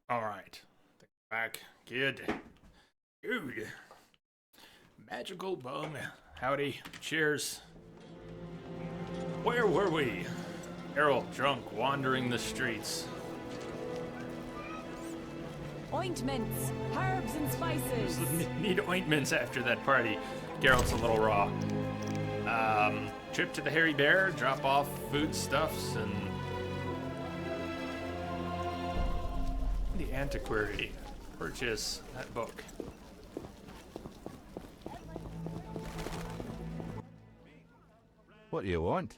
All right. Back, kid. Dude. Magical bung. Howdy. Cheers. Where were we? Errol, drunk, wandering the streets. Ointments, herbs and spices. Need ointments after that party. Geralt's a little raw. Trip to the Hairy Bear, drop off foodstuffs, and the antiquary. Purchase that book. What do you want?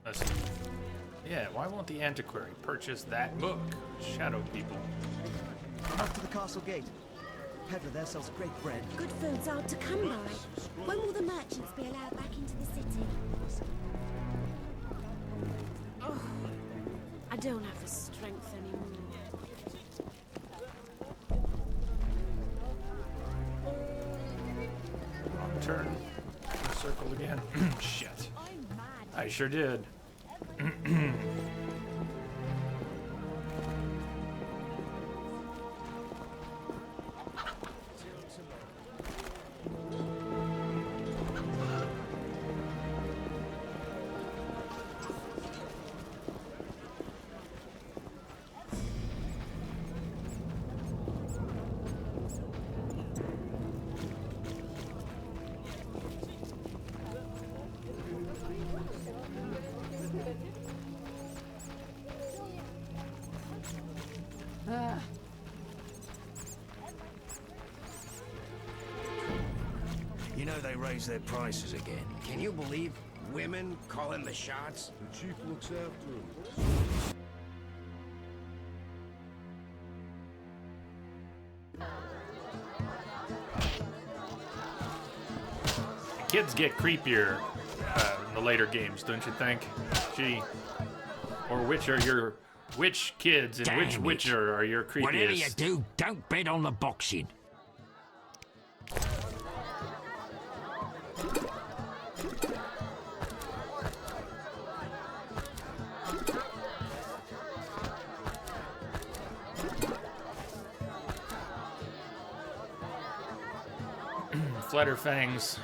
Listen. Yeah, why won't the antiquary purchase that book? Shadow people. Up to the castle gate. Peddler there sells great bread. Good food's hard to come by. When will the merchants be allowed back into the city? Oh, I don't have the strength anymore. Wrong turn. Circle again. Shit. I sure did. You know they raised their prices again. Can you believe women calling the shots? The chief looks after him. Kids get creepier in the later games, don't you think? Gee. Or which kids and which Damn it. Witcher are your creepiest? Whatever you do, don't bet on the boxing. Flutterfangs.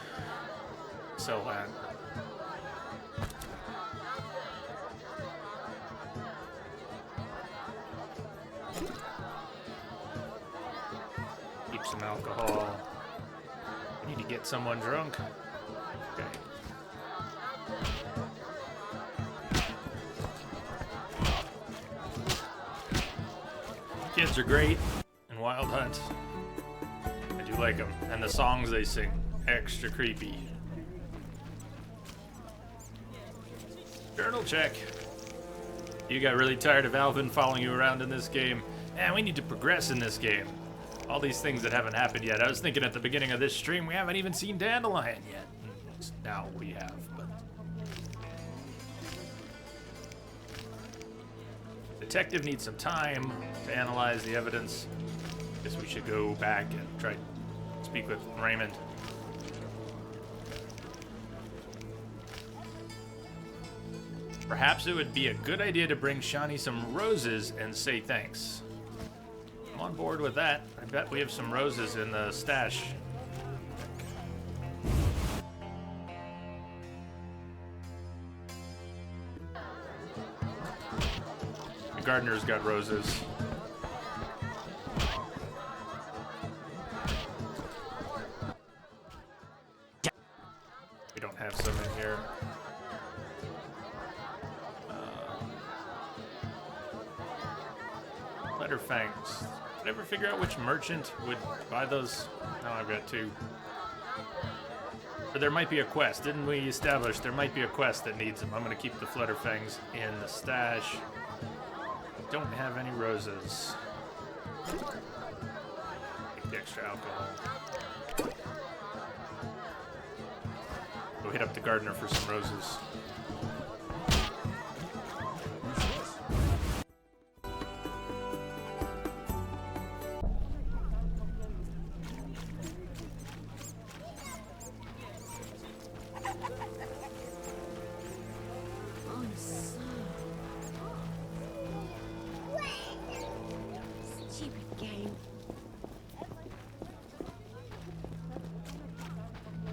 So keep some alcohol. We need to get someone drunk. Okay. Kids are great in Wild Hunt. I do like them. And the songs they sing, extra creepy. Journal check. You got really tired of Alvin following you around in this game. Man, we need to progress in this game. All these things that haven't happened yet. I was thinking at the beginning of this stream, we haven't even seen Dandelion yet. Now we have, but... Detective needs some time to analyze the evidence. Guess we should go back and try to speak with Raymond. Perhaps it would be a good idea to bring Shani some roses and say thanks. I'm on board with that. I bet we have some roses in the stash. The gardener's got roses. We don't have some in here. Letterfangs. Did I ever figure out which merchant would buy those? No, I've got two. Or there might be a quest. Didn't we establish there might be a quest that needs them? I'm going to keep the Flutterfangs in the stash. Don't have any roses. Take the extra alcohol. Go hit up the gardener for some roses.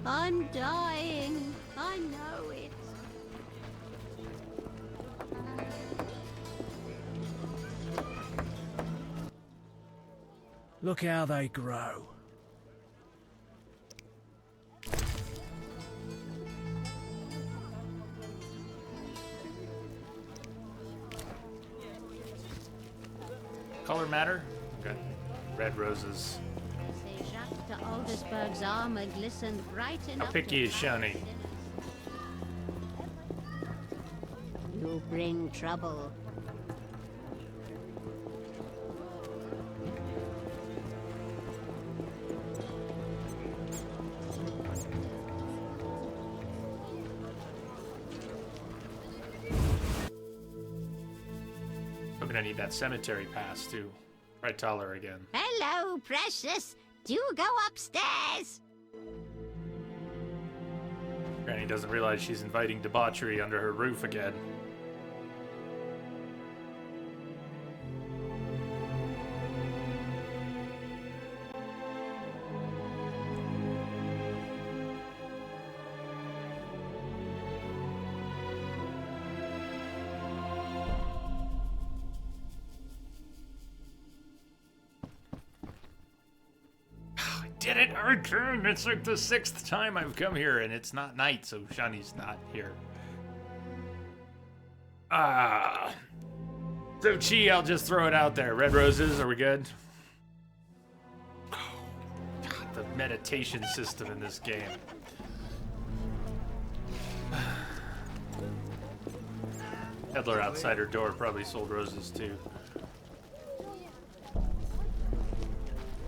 I'm dying. I know it. Look how they grow. Color matter? Okay. Red roses. Say Jacques de Aldersberg's armor glistened bright enough. How picky is Shani? You bring trouble. I'm gonna need that cemetery pass too. Try Taller again. Hello, precious. Do go upstairs. Granny doesn't realize she's inviting debauchery under her roof again. Did it again! It's like the 6th time I've come here, and it's not night, so Shani's not here. So Chi, I'll just throw it out there. Red roses, are we good? Oh, God, the meditation system in this game. Peddler outside her door probably sold roses too.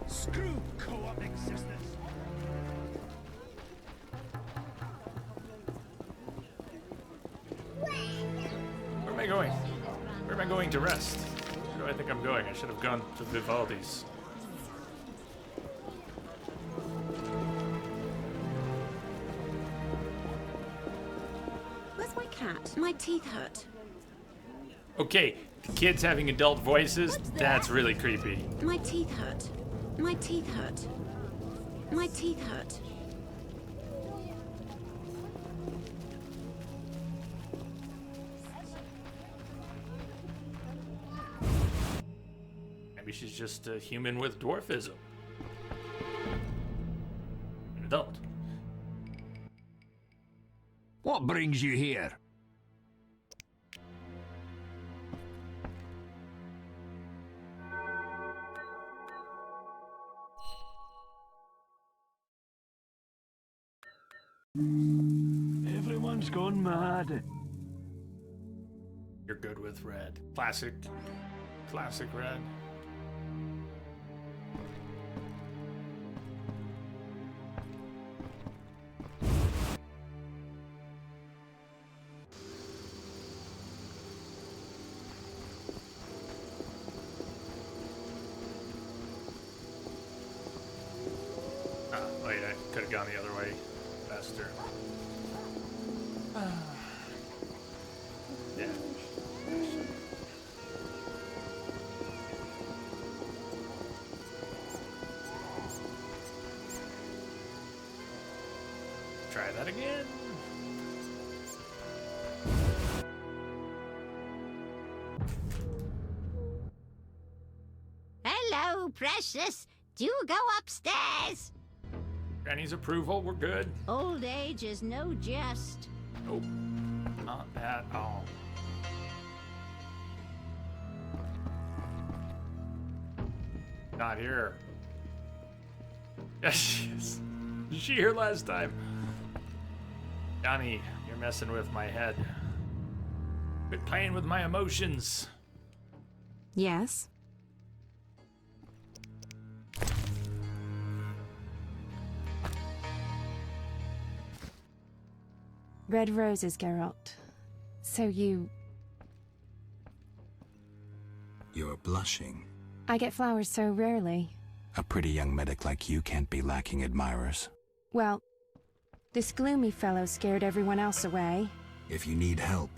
Screw co-op existence. Where am I going? Where am I going to rest? Where do I think I'm going? I should have gone to Vivaldi's. Where's my cat? My teeth hurt. Okay, the kids having adult voices, What's that? that's really creepy. My teeth hurt. My teeth hurt. My teeth hurt. Maybe she's just a human with dwarfism. An adult. What brings you here? Everyone's gone mad. You're good with red. Classic. Classic red. Wait, I could have gone the other way faster. Yeah. Try that again. Hello, precious. Do go upstairs. Granny's approval, we're good. Old age is no jest. Nope. Not at all. Not here. Yes, she is. Was she here last time? Johnny, you're messing with my head. Quit playing with my emotions. Yes? Red roses, Geralt. So you... You're blushing. I get flowers so rarely. A pretty young medic like you can't be lacking admirers. Well, this gloomy fellow scared everyone else away. If you need help,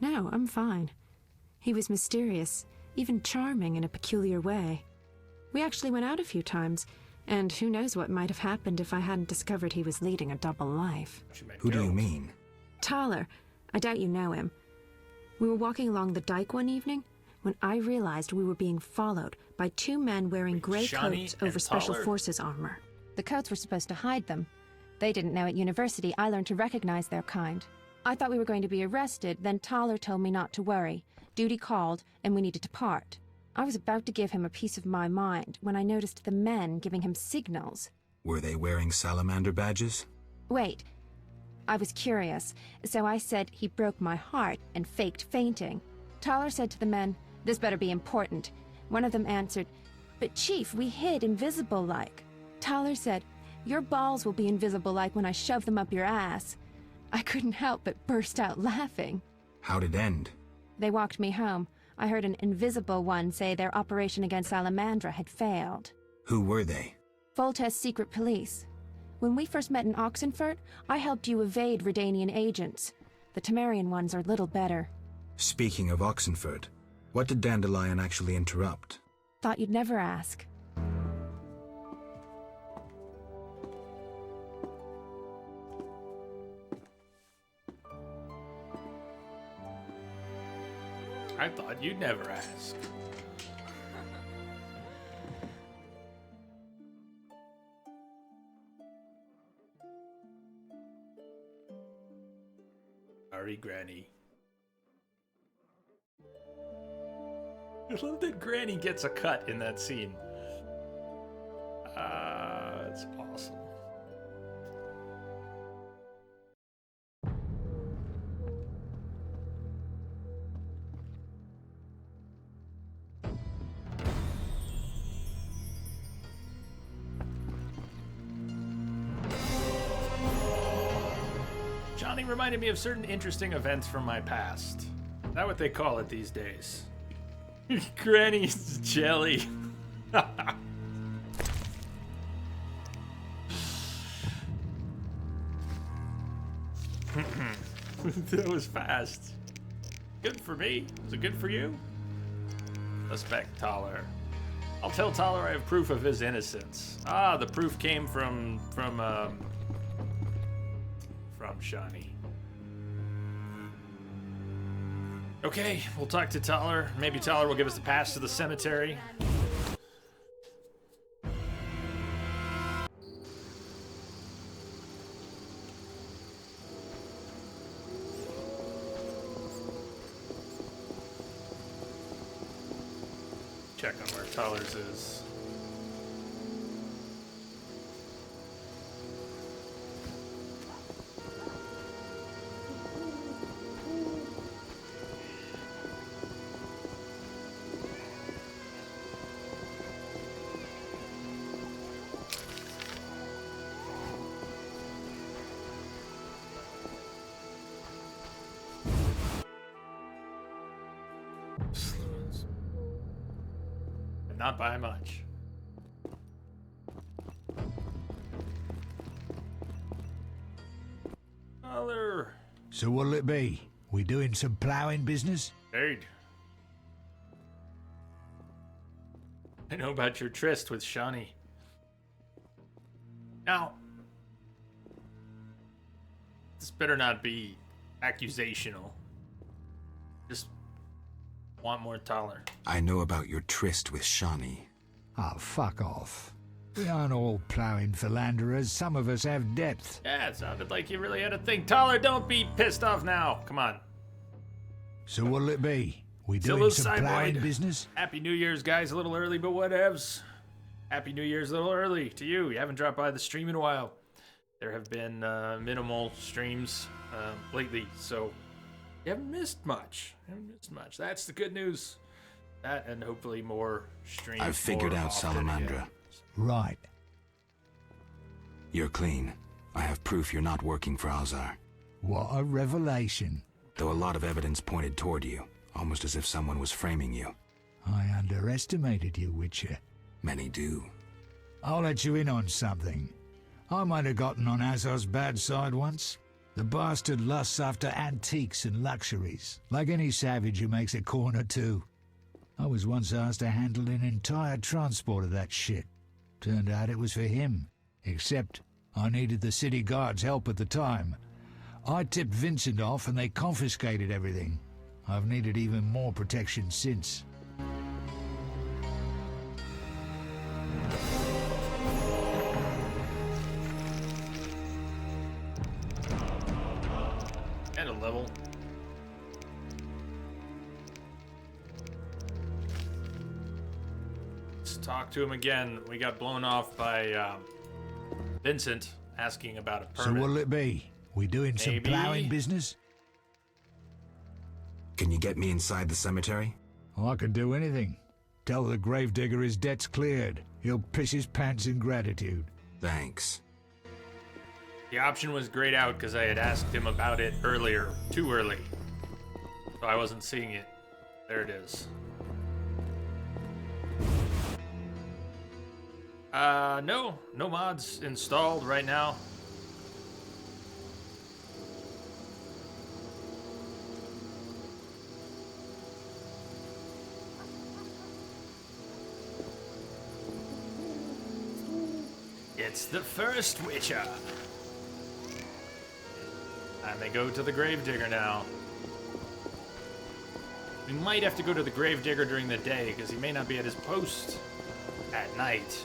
No, I'm fine. He was mysterious, even charming in a peculiar way. We actually went out a few times, And who knows what might have happened if I hadn't discovered he was leading a double life. Who do you mean? Tyler. I doubt you know him. We were walking along the dike one evening when I realized we were being followed by two men wearing gray coats over Special Forces armor. The coats were supposed to hide them. They didn't know at university I learned to recognize their kind. I thought we were going to be arrested, then Tyler told me not to worry. Duty called, and we needed to part. I was about to give him a piece of my mind when I noticed the men giving him signals. Were they wearing salamander badges? Wait. I was curious, so I said he broke my heart and faked fainting. Tyler said to the men, "This better be important." One of them answered, "But Chief, we hid invisible-like." Tyler said, "Your balls will be invisible-like when I shove them up your ass." I couldn't help but burst out laughing. How'd it end? They walked me home. I heard an invisible one say their operation against Salamandra had failed. Who were they? Voltes secret police. When we first met in Oxenfurt, I helped you evade Redanian agents. The Temerian ones are little better. Speaking of Oxenfurt, what did Dandelion actually interrupt? Thought you'd never ask. I thought you'd never ask. Sorry, Granny. I love that Granny gets a cut in that scene. It's awesome. Johnny reminded me of certain interesting events from my past. Is that what they call it these days? Granny's jelly. That was fast. Good for me. Was it good for you? Suspect Tyler. I'll tell Tyler I have proof of his innocence. Ah, the proof came from Shani. Okay, we'll talk to Tyler. Maybe Tyler will give us the pass to the cemetery. Check on where Tyler's is. Not by much. Tyler. So what'll it be? We doing some ploughing business? Dude. I know about your tryst with Shani. Now, this better not be accusational. Just want more Tyler. I know about your tryst with Shani. Oh, fuck off. We aren't all ploughing philanderers. Some of us have depth. Yeah, it sounded like you really had a thing. Tyler, don't be pissed off now. Come on. So what'll it be? We Still doing a some ploughing business? Happy New Year's, guys. A little early, but whatevs. Happy New Year's a little early to you. You haven't dropped by the stream in a while. There have been minimal streams lately, so you haven't missed much. That's the good news. That and hopefully more streams. I've figured out Salamandra. Again. Right. You're clean. I have proof you're not working for Alzar. What a revelation. Though a lot of evidence pointed toward you, almost as if someone was framing you. I underestimated you, Witcher. Many do. I'll let you in on something. I might have gotten on Azar's bad side once. The bastard lusts after antiques and luxuries, like any savage who makes a corner too. I was once asked to handle an entire transport of that shit. Turned out it was for him. Except I needed the city guard's help at the time. I tipped Vincent off and they confiscated everything. I've needed even more protection since. And a level. Let's talk to him again. We got blown off by Vincent asking about a permit. So what'll it be? We doing some Maybe. ploughing business? Can you get me inside the cemetery? Oh, I can do anything. Tell the gravedigger his debt's cleared. He'll piss his pants in gratitude. Thanks. The option was grayed out because I had asked him about it earlier, too early. So I wasn't seeing it. There it is. No mods installed right now. It's the first Witcher. And they go to the Gravedigger now. We might have to go to the Gravedigger during the day because he may not be at his post at night.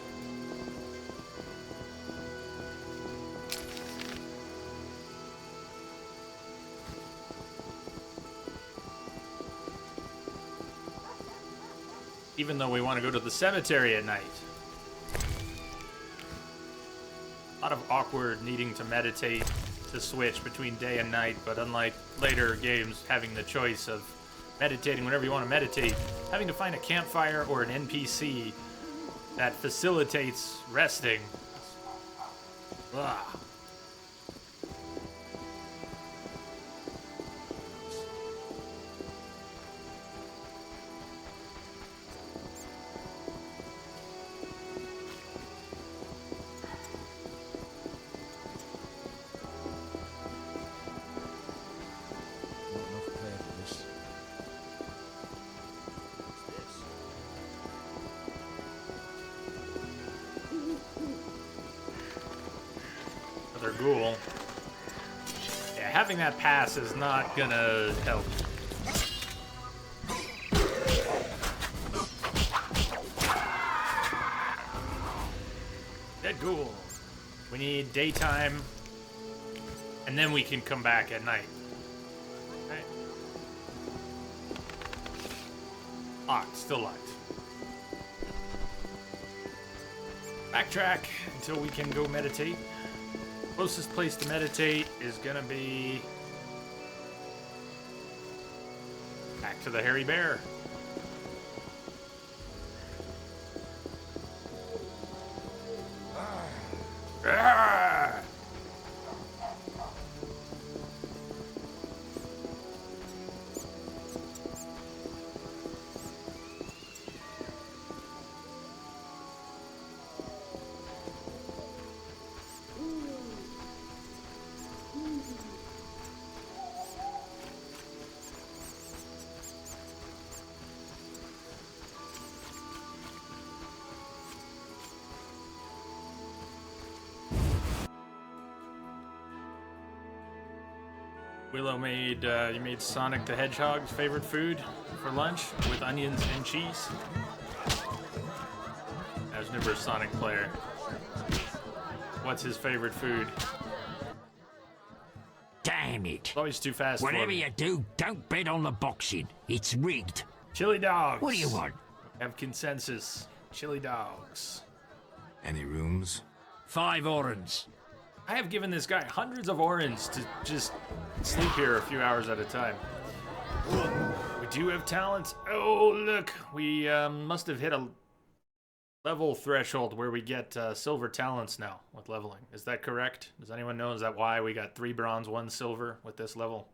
Even though we want to go to the cemetery at night. A lot of awkward needing to meditate to switch between day and night, but unlike later games having the choice of meditating whenever you want to meditate, having to find a campfire or an NPC that facilitates resting. Ugh. Not enough player for this. Another ghoul. Yeah, having that pass is not gonna help. Dead ghoul. We need daytime, and then we can come back at night. Okay. Locked, still locked. Backtrack until we can go meditate. Closest place to meditate is gonna be back to the hairy bear. Ah! Willow made, you made Sonic the Hedgehog's favorite food for lunch with onions and cheese. I was never a Sonic player. What's his favorite food? Damn it. It's always too fast for Whatever me. you do, don't bet on the boxing. It's rigged. Chili dogs. What do you want? Have consensus. Chili dogs. Any rooms? 5 orans. I have given this guy hundreds of orans to just sleep here a few hours at a time. We do have talent. Oh, look. We must have hit a level threshold where we get silver talents now with leveling. Is that correct? Does anyone know? Is that why we got 3 bronze, 1 silver with this level?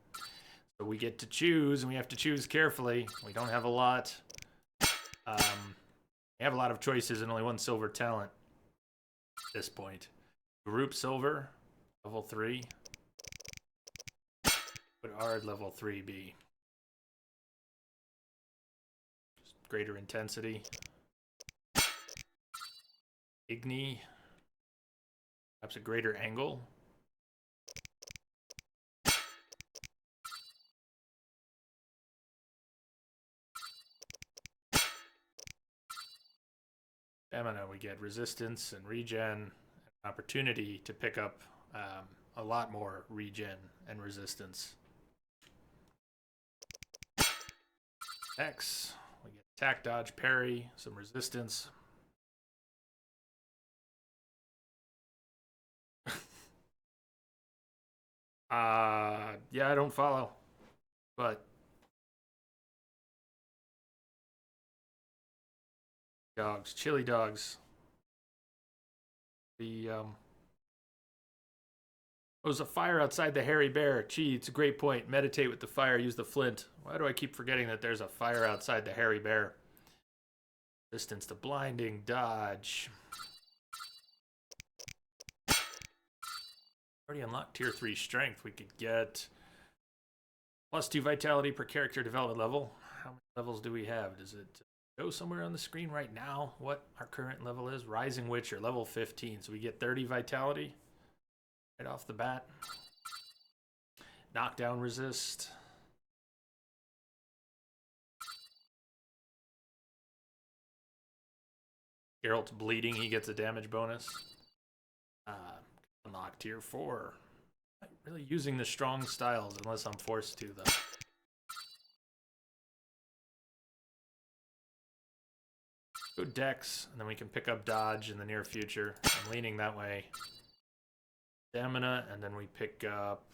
So we get to choose, and we have to choose carefully. We don't have a lot. We have a lot of choices and only 1 silver talent at this point. Group silver, level 3. Would our level 3 be? Just greater intensity. Igni. Perhaps a greater angle. Stamina, we get resistance and regen, and opportunity to pick up a lot more regen and resistance. X, we get attack, dodge, parry, some resistance. Yeah, I don't follow, but dogs, chili dogs. The oh, there's a fire outside the hairy bear. Gee, it's a great point. Meditate with the fire, use the flint. Why do I keep forgetting that there's a fire outside the hairy bear? Distance to blinding, dodge. Already unlocked tier 3 strength. We could get +2 vitality per character development level. How many levels do we have? Does it show somewhere on the screen right now what our current level is? Rising Witcher, level 15. So we get 30 vitality right off the bat. Knockdown resist. Geralt's bleeding, he gets a damage bonus. Unlock tier 4. Not really using the strong styles unless I'm forced to, though. Go Dex, and then we can pick up dodge in the near future. I'm leaning that way. Stamina, and then we pick up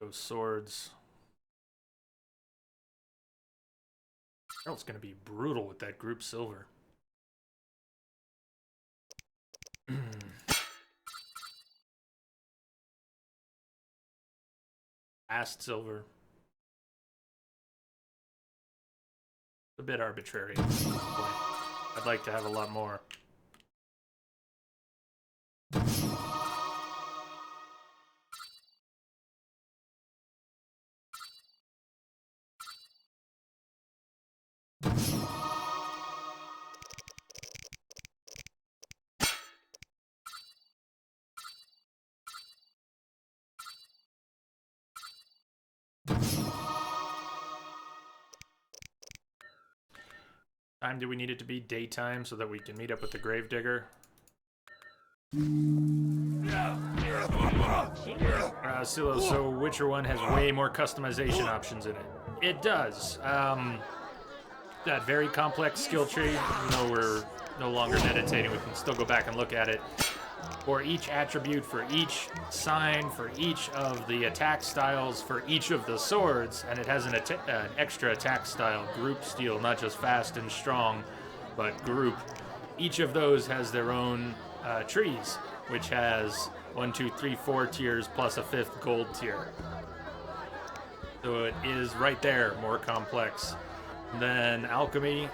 those swords. Geralt's gonna be brutal with that group silver. Fast silver. A bit arbitrary at this point. I'd like to have a lot more. Time do we need it to be? Daytime so that we can meet up with the Gravedigger. Silo, so Witcher 1 has way more customization options in it. It does. That very complex skill tree, even though we're no longer meditating, we can still go back and look at it. For each attribute, for each sign, for each of the attack styles, for each of the swords, and it has an extra attack style, group steel, not just fast and strong, but group. Each of those has their own trees, which has 1, 2, 3, 4 tiers plus a 5th gold tier. So it is right there, more complex. Then alchemy.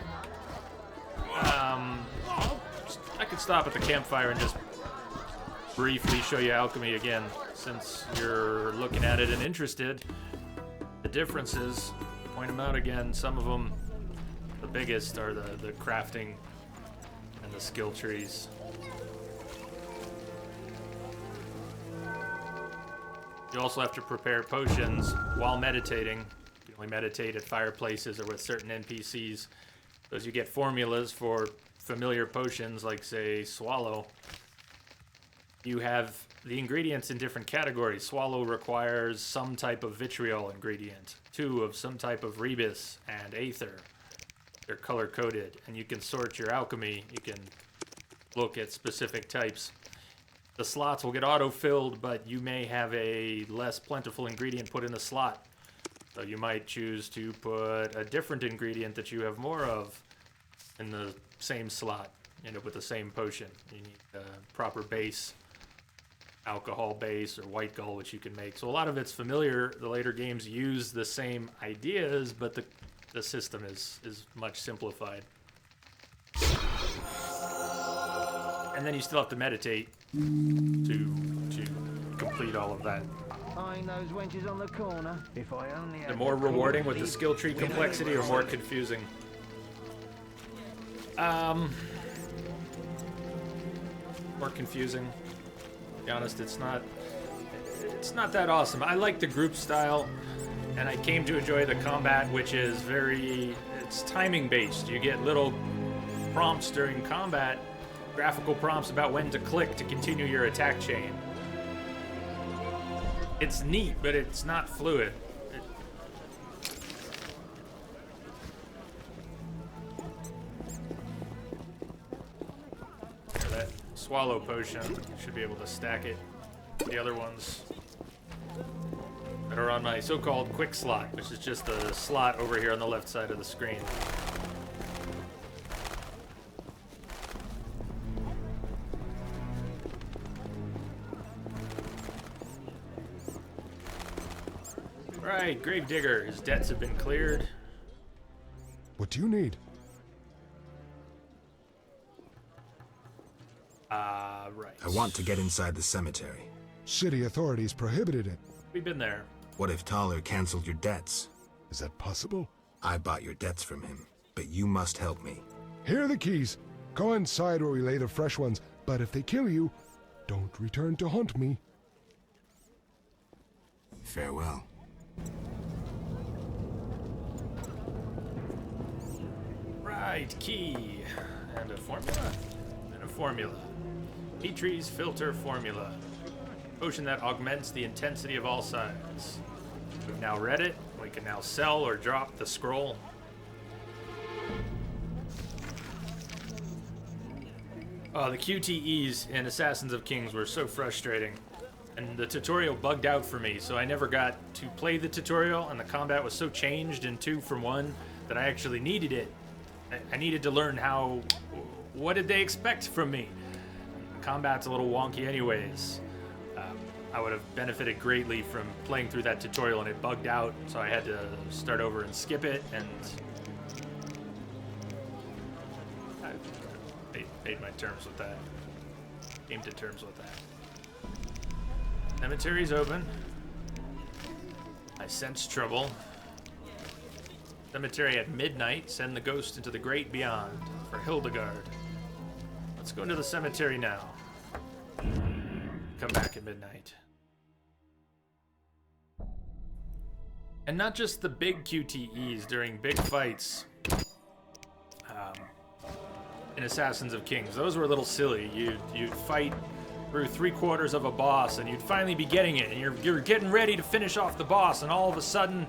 I could stop at the campfire and just briefly show you alchemy again, since you're looking at it and interested. The differences, point them out again. Some of them, the biggest, are the crafting and the skill trees. You also have to prepare potions while meditating. You can only meditate at fireplaces or with certain NPCs. So as you get formulas for familiar potions, like, say, Swallow, you have the ingredients in different categories. Swallow requires some type of vitriol ingredient, 2 of some type of rebus and aether. They're color-coded, and you can sort your alchemy. You can look at specific types. The slots will get auto-filled, but you may have a less plentiful ingredient put in the slot. So you might choose to put a different ingredient that you have more of in the same slot. You end up with the same potion. You need a proper base, alcohol base, or white gull, which you can make. So a lot of it's familiar. The later games use the same ideas, but the system is much simplified. And then you still have to meditate to complete all of that. Eyeing those wenches on the corner. If I only The more rewarding with the skill tree complexity or more confusing? More confusing. To be honest, it's not that awesome. I like the group style, and I came to enjoy the combat, which is it's timing based. You get little prompts during combat, graphical prompts about when to click to continue your attack chain. It's neat, but it's not fluid. That swallow potion, should be able to stack it. The other ones that are on my so-called quick slot, which is just the slot over here on the left side of the screen. Right, Gravedigger. His debts have been cleared. What do you need? Right. I want to get inside the cemetery. City authorities prohibited it. We've been there. What if Thaler canceled your debts? Is that possible? I bought your debts from him, but you must help me. Here are the keys. Go inside where we lay the fresh ones, but if they kill you, don't return to haunt me. Farewell. Right, key. And a formula. And a formula. Petrie's filter formula. Potion that augments the intensity of all sides. We've now read it. We can now sell or drop the scroll. Oh, the QTEs in Assassins of Kings were so frustrating. And the tutorial bugged out for me, so I never got to play the tutorial, and the combat was so changed in 2 from 1 that I actually needed it. I needed to learn what did they expect from me? The combat's a little wonky anyways. I would have benefited greatly from playing through that tutorial, and it bugged out, so I had to start over and skip it, and I made my terms with that. Came to terms with that. Cemetery's open. I sense trouble. Cemetery at midnight. Send the ghost into the great beyond for Hildegard. Let's go into the cemetery now. Come back at midnight. And not just the big QTEs during big fights in Assassins of Kings. Those were a little silly. You'd fight through 3/4 of a boss, and you'd finally be getting it, and you're getting ready to finish off the boss, and all of a sudden,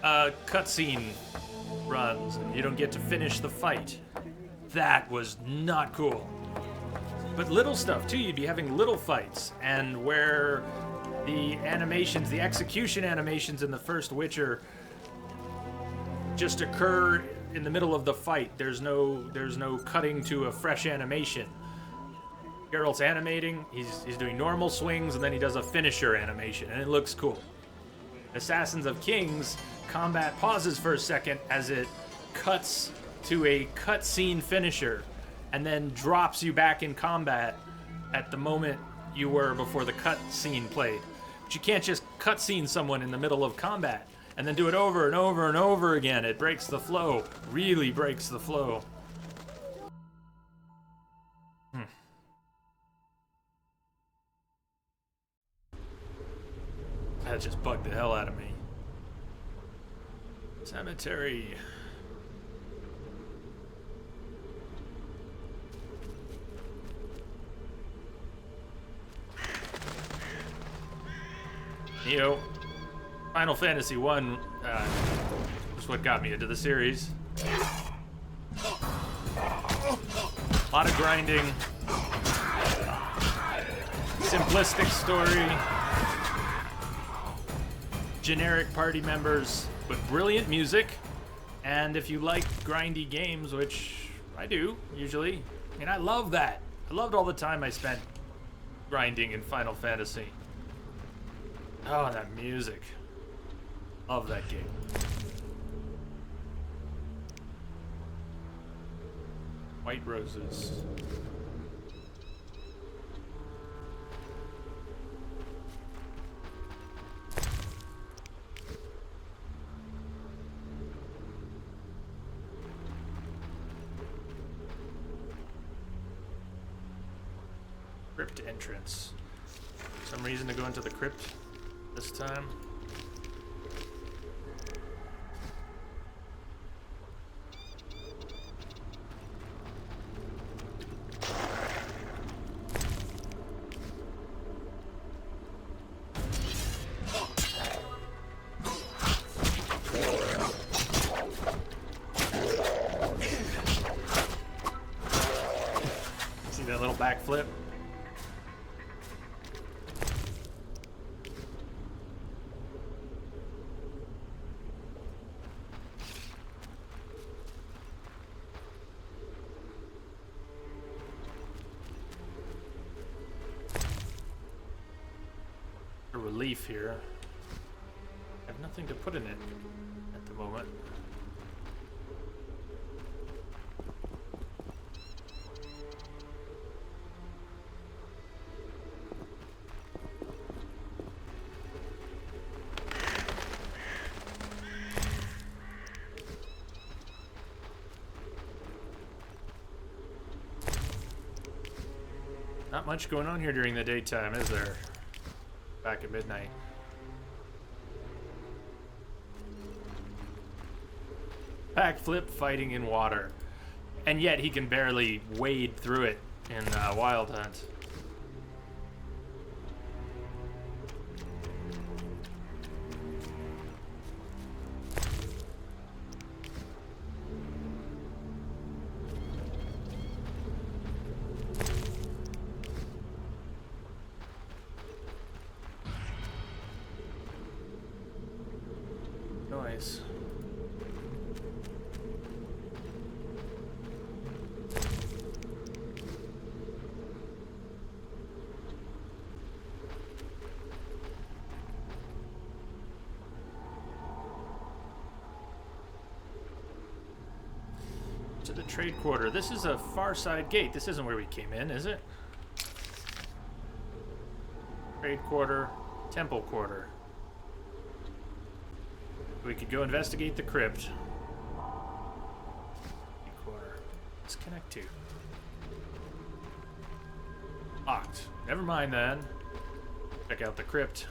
a cutscene runs, and you don't get to finish the fight. That was not cool. But little stuff too. You'd be having little fights, and where the animations, the execution animations in the first Witcher, just occur in the middle of the fight. There's no cutting to a fresh animation. Geralt's animating, he's doing normal swings, and then he does a finisher animation, and it looks cool. Assassins of Kings, combat pauses for a second as it cuts to a cutscene finisher, and then drops you back in combat at the moment you were before the cutscene played. But you can't just cutscene someone in the middle of combat, and then do it over and over and over again. It breaks the flow, really breaks the flow. That just bugged the hell out of me. Cemetery. Neo. Final Fantasy 1 was what got me into the series. A lot of grinding. Simplistic story. Generic party members, but brilliant music. And if you like grindy games, which I do, usually, and I love that. I loved all the time I spent grinding in Final Fantasy. Oh, that music. Love that game. White Roses. Crypt entrance. Some reason to go into the crypt this time. See that little backflip? A relief here. I have nothing to put in it at the moment. Not much going on here during the daytime, is there? Back at midnight. Backflip fighting in water. And yet he can barely wade through it in Wild Hunt. Noise. To the trade quarter. This is a far side gate. This isn't where we came in, is it? Trade quarter, temple quarter. We could go investigate the crypt. Quarter. Let's connect to. Locked. Never mind then. Check out the crypt.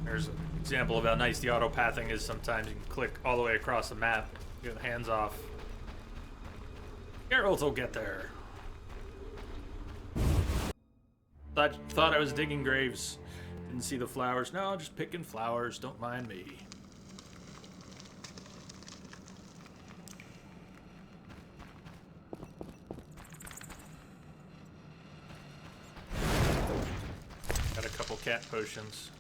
There's an example of how nice the auto-pathing is sometimes. You can click all the way across the map, get the hands off. Geralt will get there. Thought I was digging graves. Didn't see the flowers. No, just picking flowers. Don't mind me. Got a couple cat potions.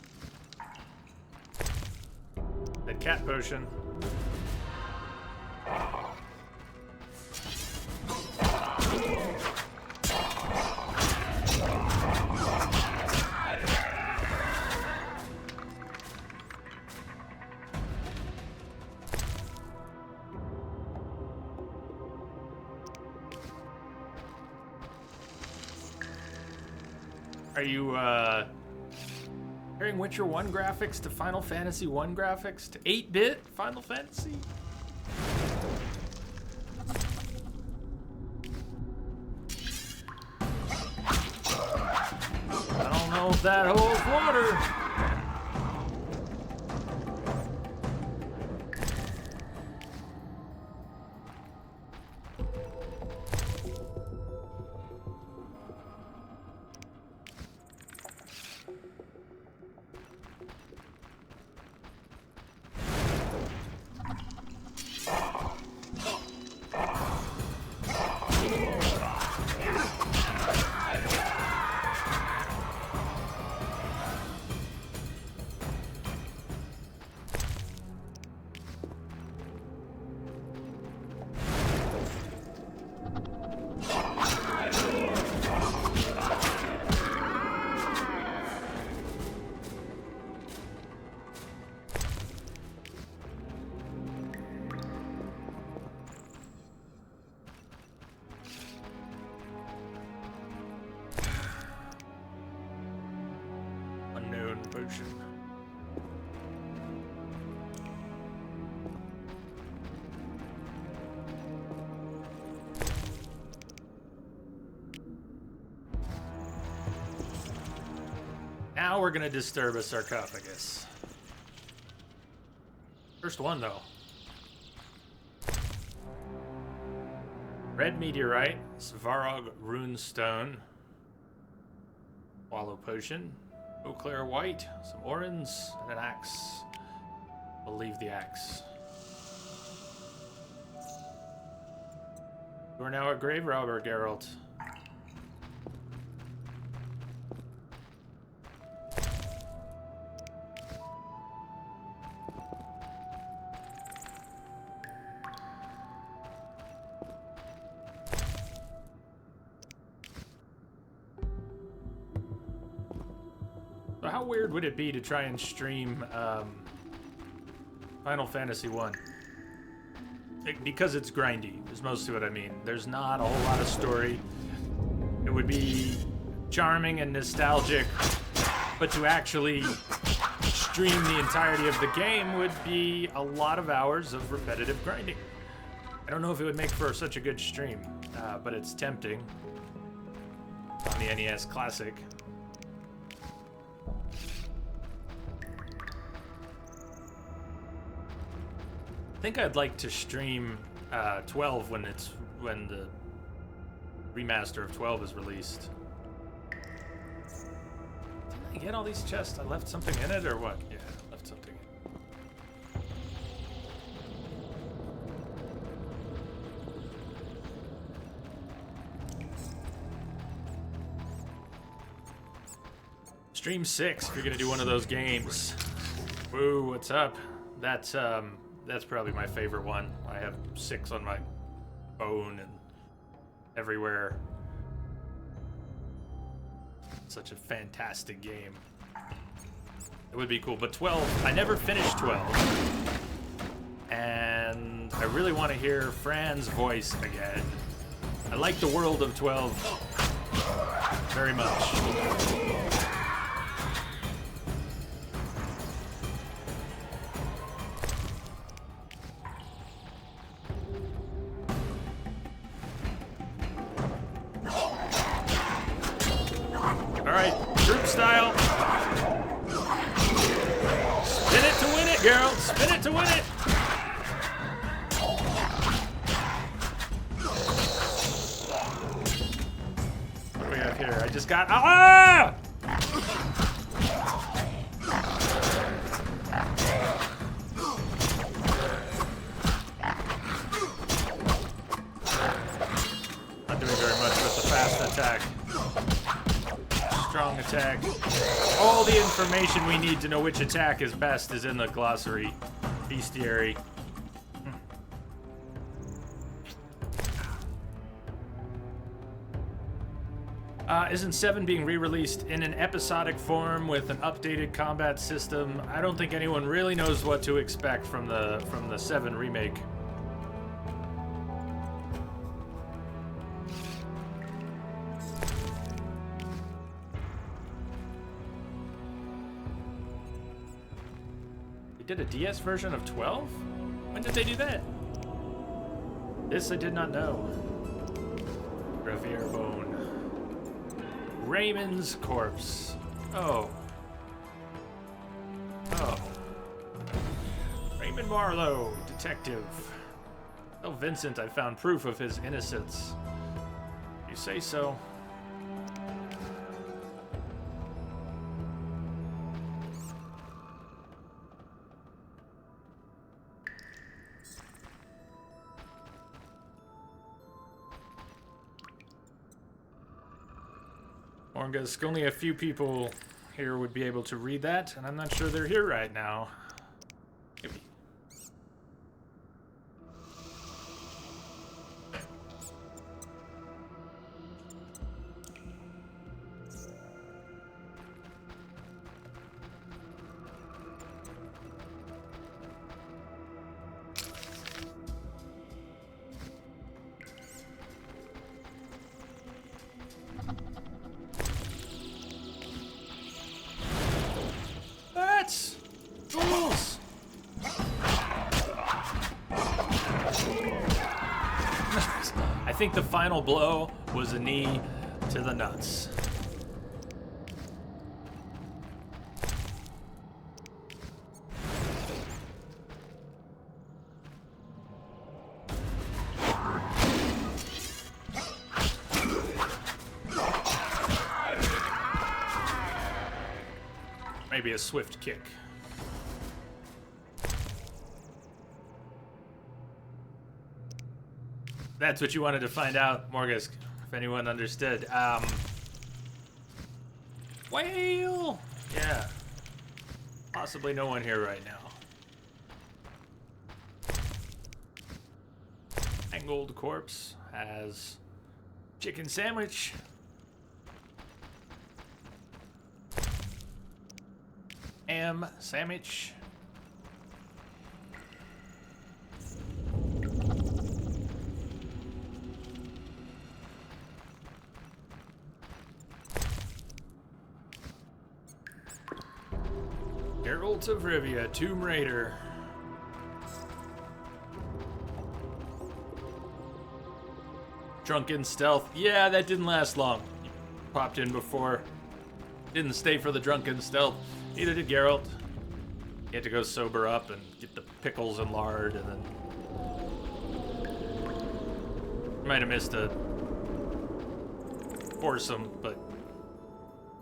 That cat potion. Are you, comparing Witcher 1 graphics to Final Fantasy 1 graphics to 8-bit Final Fantasy? I don't know if that holds water. Now we're gonna disturb a sarcophagus. First one, though. Red meteorite, Svarog runestone, wallow potion, Eau Claire white, some orange, and an axe. We'll leave the axe. You are now a grave robber, Geralt. So how weird would it be to try and stream Final Fantasy 1? Because it's grindy, is mostly what I mean. There's not a whole lot of story. It would be charming and nostalgic, but to actually stream the entirety of the game would be a lot of hours of repetitive grinding. I don't know if it would make for such a good stream, but it's tempting on the NES Classic. I think I'd like to stream 12 when the remaster of 12 is released. Didn't I get all these chests? I left something in it or what? Yeah, I left something in it. Stream 6 if you're gonna do one of those games. Woo, what's up? That's probably my favorite one. I have 6 on my phone and everywhere. Such a fantastic game. It would be cool, but 12, I never finished 12. And I really want to hear Fran's voice again. I like the world of 12 very much. Style. Spin it to win it, girl. Spin it to win it. What do we have here? I just got... Ah! Not doing very much with the fast attack. Strong attack. All the information we need to know which attack is best is in the glossary. Bestiary. Isn't 7 being re-released in an episodic form with an updated combat system? I don't think anyone really knows what to expect from the 7 remake. Did a DS version of 12? When did they do that? This I did not know. Revere Bone. Raymond's corpse. Oh. Oh. Raymond Marlowe, detective. Tell Vincent I found proof of his innocence. You say so. Morgus, only a few people here would be able to read that, and I'm not sure they're here right now. Maybe. I think the final blow was a knee to the nuts. be a swift kick. That's what you wanted to find out, Morgus, if anyone understood. Whale! Yeah. Possibly no one here right now. Mangled corpse has chicken sandwich. Ham sandwich. Geralt of Rivia, Tomb Raider. Drunken Stealth. Yeah, that didn't last long. Popped in before. Didn't stay for the Drunken Stealth. Neither did Geralt. He had to go sober up and get the pickles and lard, and then... Might have missed a foursome, but...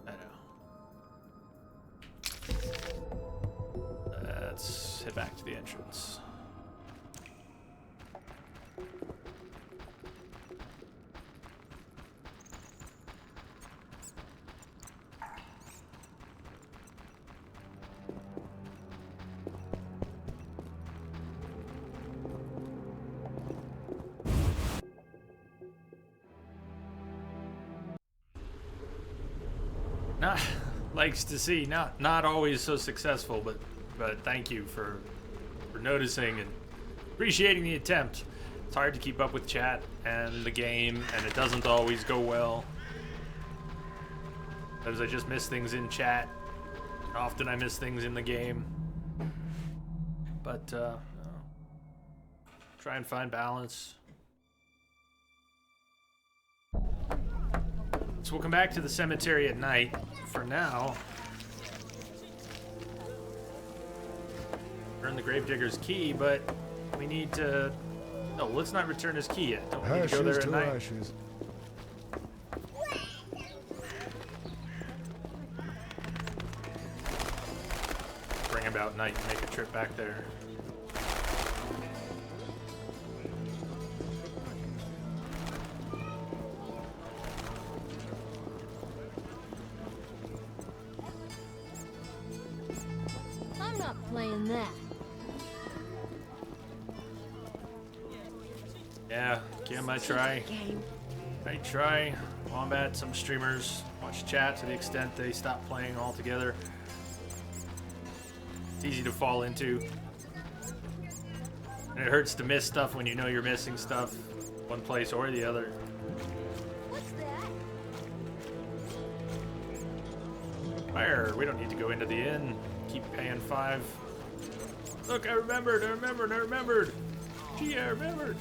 I know. Let's head back to the entrance. Likes to see, not always so successful, but thank you for noticing and appreciating the attempt. It's hard to keep up with chat and the game, and it doesn't always go well. Because I just miss things in chat. Often I miss things in the game. But try and find balance. So we'll come back to the cemetery at night. For now, earn the Gravedigger's key, but we need to... No, let's not return his key yet. Don't we need to go there at night? Ashes. Bring about night and make a trip back there. Playing that. Yeah, Kim, I try. I try. Wombat, some streamers watch chat to the extent they stop playing altogether. It's easy to fall into. And it hurts to miss stuff when you know you're missing stuff, one place or the other. What's that? Fire, we don't need to go into the inn. Keep paying 5. Look, I remembered. Gee, I remembered.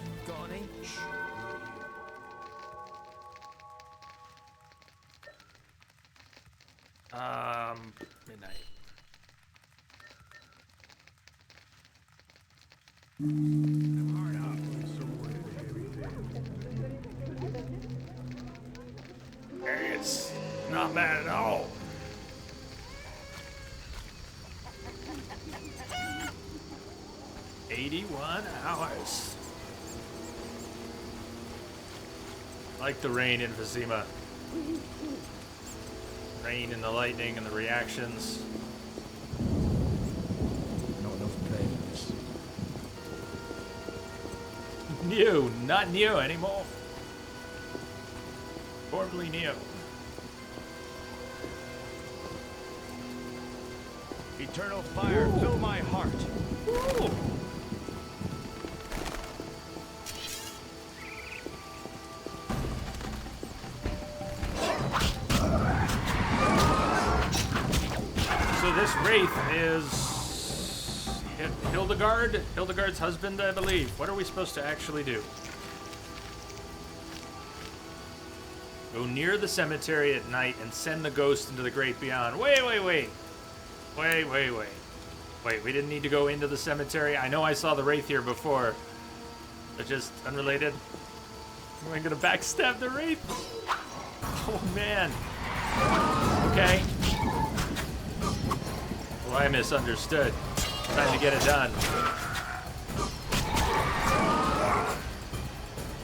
Midnight. It's not bad at all. $81 hours. Like the rain in Vizima. Rain and the lightning and the reactions. Not enough players. Neo, not Neo anymore. Formerly Neo. Eternal fire, fill my heart. Ooh. So this Wraith is Hildegard? Hildegard's husband, I believe. What are we supposed to actually do? Go near the cemetery at night and send the ghost into the great beyond. Wait. Wait, we didn't need to go into the cemetery. I know I saw the Wraith here before. But just unrelated. Am I gonna backstab the Wraith? Oh man. Okay. why I misunderstood. Trying to get it done.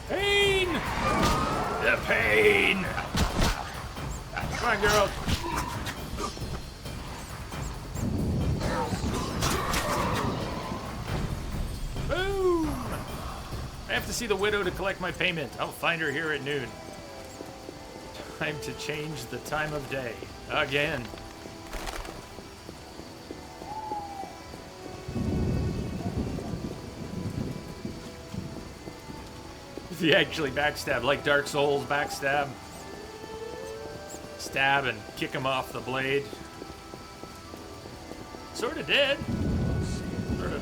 Pain! The pain! Come on, girl. Boom! I have to see the widow to collect my payment. I'll find her here at noon. Time to change the time of day. Again. If you actually backstab, like Dark Souls backstab. Stab and kick him off the blade. Sorta did. Sorta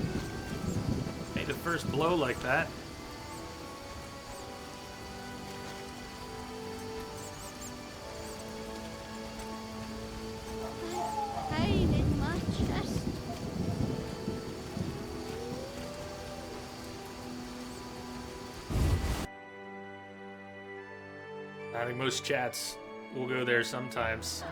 made the first blow like that. Pain in my chest. I think most chats will go there sometimes.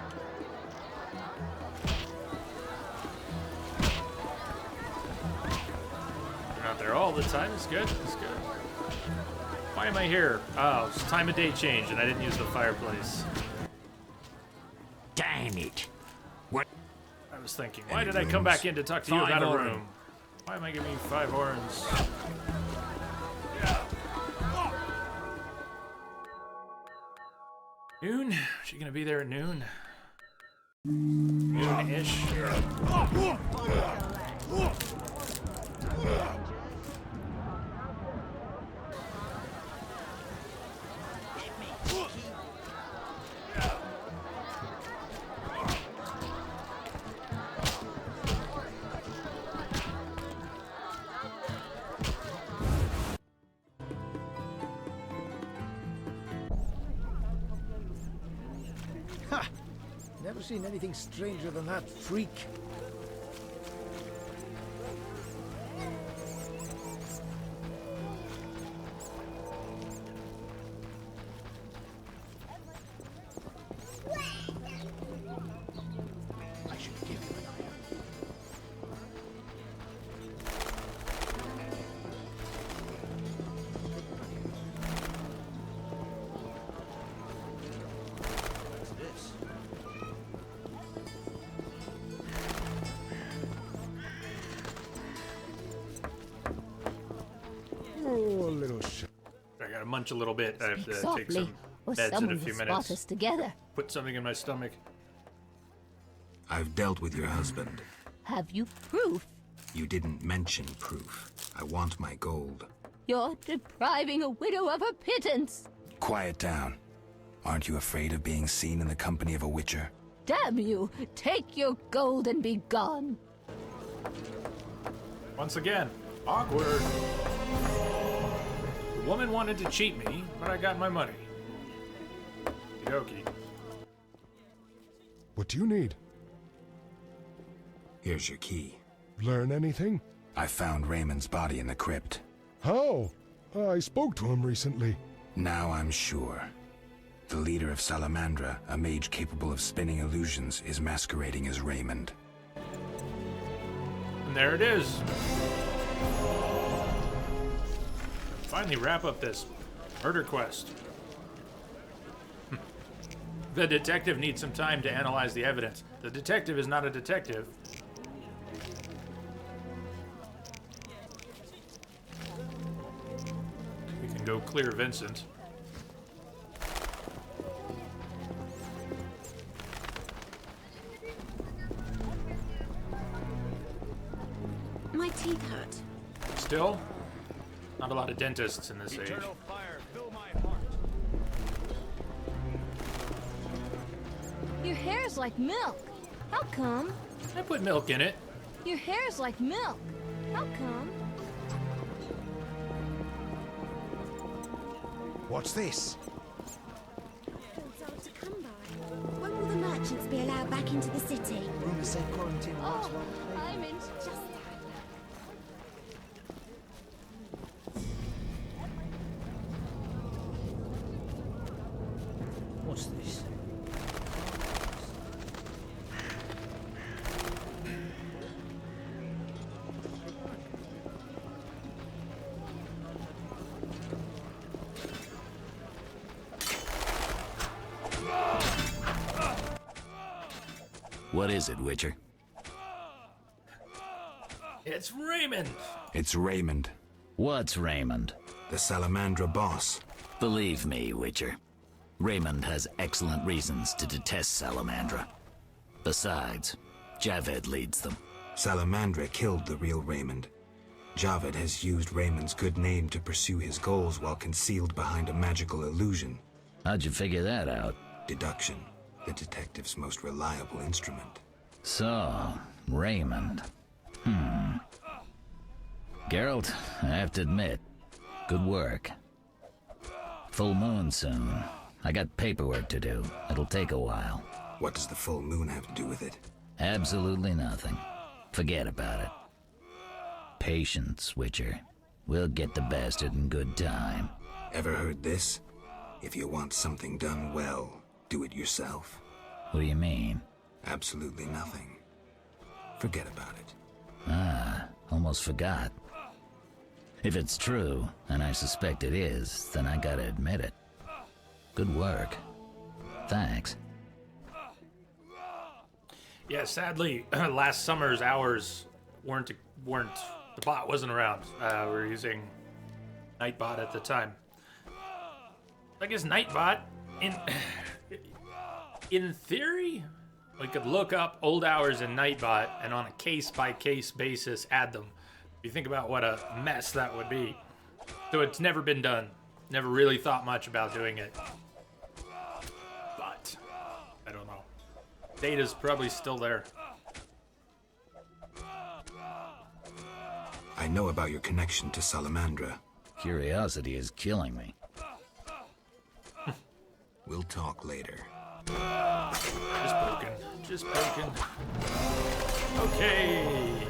They're not there all the time. It's good. It's good. Why am I here? Oh, it's time of day change, and I didn't use the fireplace. Damn it. What? I was thinking, why did I come back in to talk to you about a room? Why am I giving you 5 horns? Noon? Is she gonna be there at noon? Noon-ish? Never seen anything stranger than that freak. I should give him an eye. What's this? Oh, a little shit. I gotta munch a little bit. I have to take Softly, some or meds in a someone few will spot minutes. us together. Put something in my stomach. I've dealt with your husband. Have you proof? You didn't mention proof. I want my gold. You're depriving a widow of her pittance. Quiet down. Aren't you afraid of being seen in the company of a witcher? Damn you! Take your gold and be gone. Once again, awkward. The woman wanted to cheat me, but I got my money. Okey-dokey. What do you need? Here's your key. Learn anything? I found Raymond's body in the crypt. How? I spoke to him recently. Now I'm sure. The leader of Salamandra, a mage capable of spinning illusions, is masquerading as Raymond. And there it is. Finally wrap up this murder quest. The detective needs some time to analyze the evidence. The detective is not a detective. We can go clear Vincent. My teeth hurt. Still, not a lot of dentists in this age. Fire, fill my heart. Your hair's like milk. How come? I put milk in it. Your hair's like milk. How come? What's this? Goods are to come by. When will the merchants be allowed back into the city? Rumors say quarantine works Oh, well. I'm in just that. What's this? What is it, Witcher? It's Raymond! It's Raymond. What's Raymond? The Salamandra boss. Believe me, Witcher. Raymond has excellent reasons to detest Salamandra. Besides, Javed leads them. Salamandra killed the real Raymond. Javed has used Raymond's good name to pursue his goals while concealed behind a magical illusion. How'd you figure that out? Deduction, the detective's most reliable instrument. So, Raymond. Geralt, I have to admit, good work. Full moon soon. I got paperwork to do. It'll take a while. What does the full moon have to do with it? Absolutely nothing. Forget about it. Patience, Witcher. We'll get the bastard in good time. Ever heard this? If you want something done well, do it yourself. What do you mean? Absolutely nothing. Forget about it. Ah, almost forgot. If it's true, and I suspect it is, then I gotta admit it. Good work. Thanks. Yeah, sadly, last summer's hours weren't. The bot wasn't around. We were using Nightbot at the time. I guess Nightbot, in theory, we could look up old hours in Nightbot and on a case-by-case basis add them. If you think about what a mess that would be. So it's never been done. Never really thought much about doing it. But, I don't know. Data's probably still there. I know about your connection to Salamandra. Curiosity is killing me. We'll talk later. Just poking. Just poking. Okay.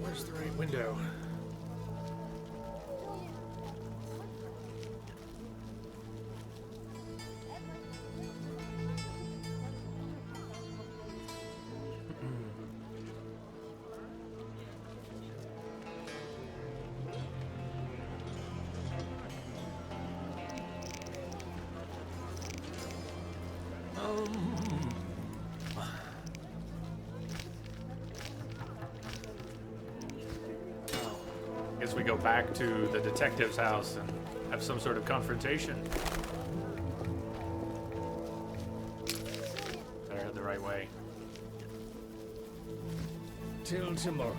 Where's the right window? Guess we go back to the detective's house and have some sort of confrontation. I heard the right way. Till tomorrow.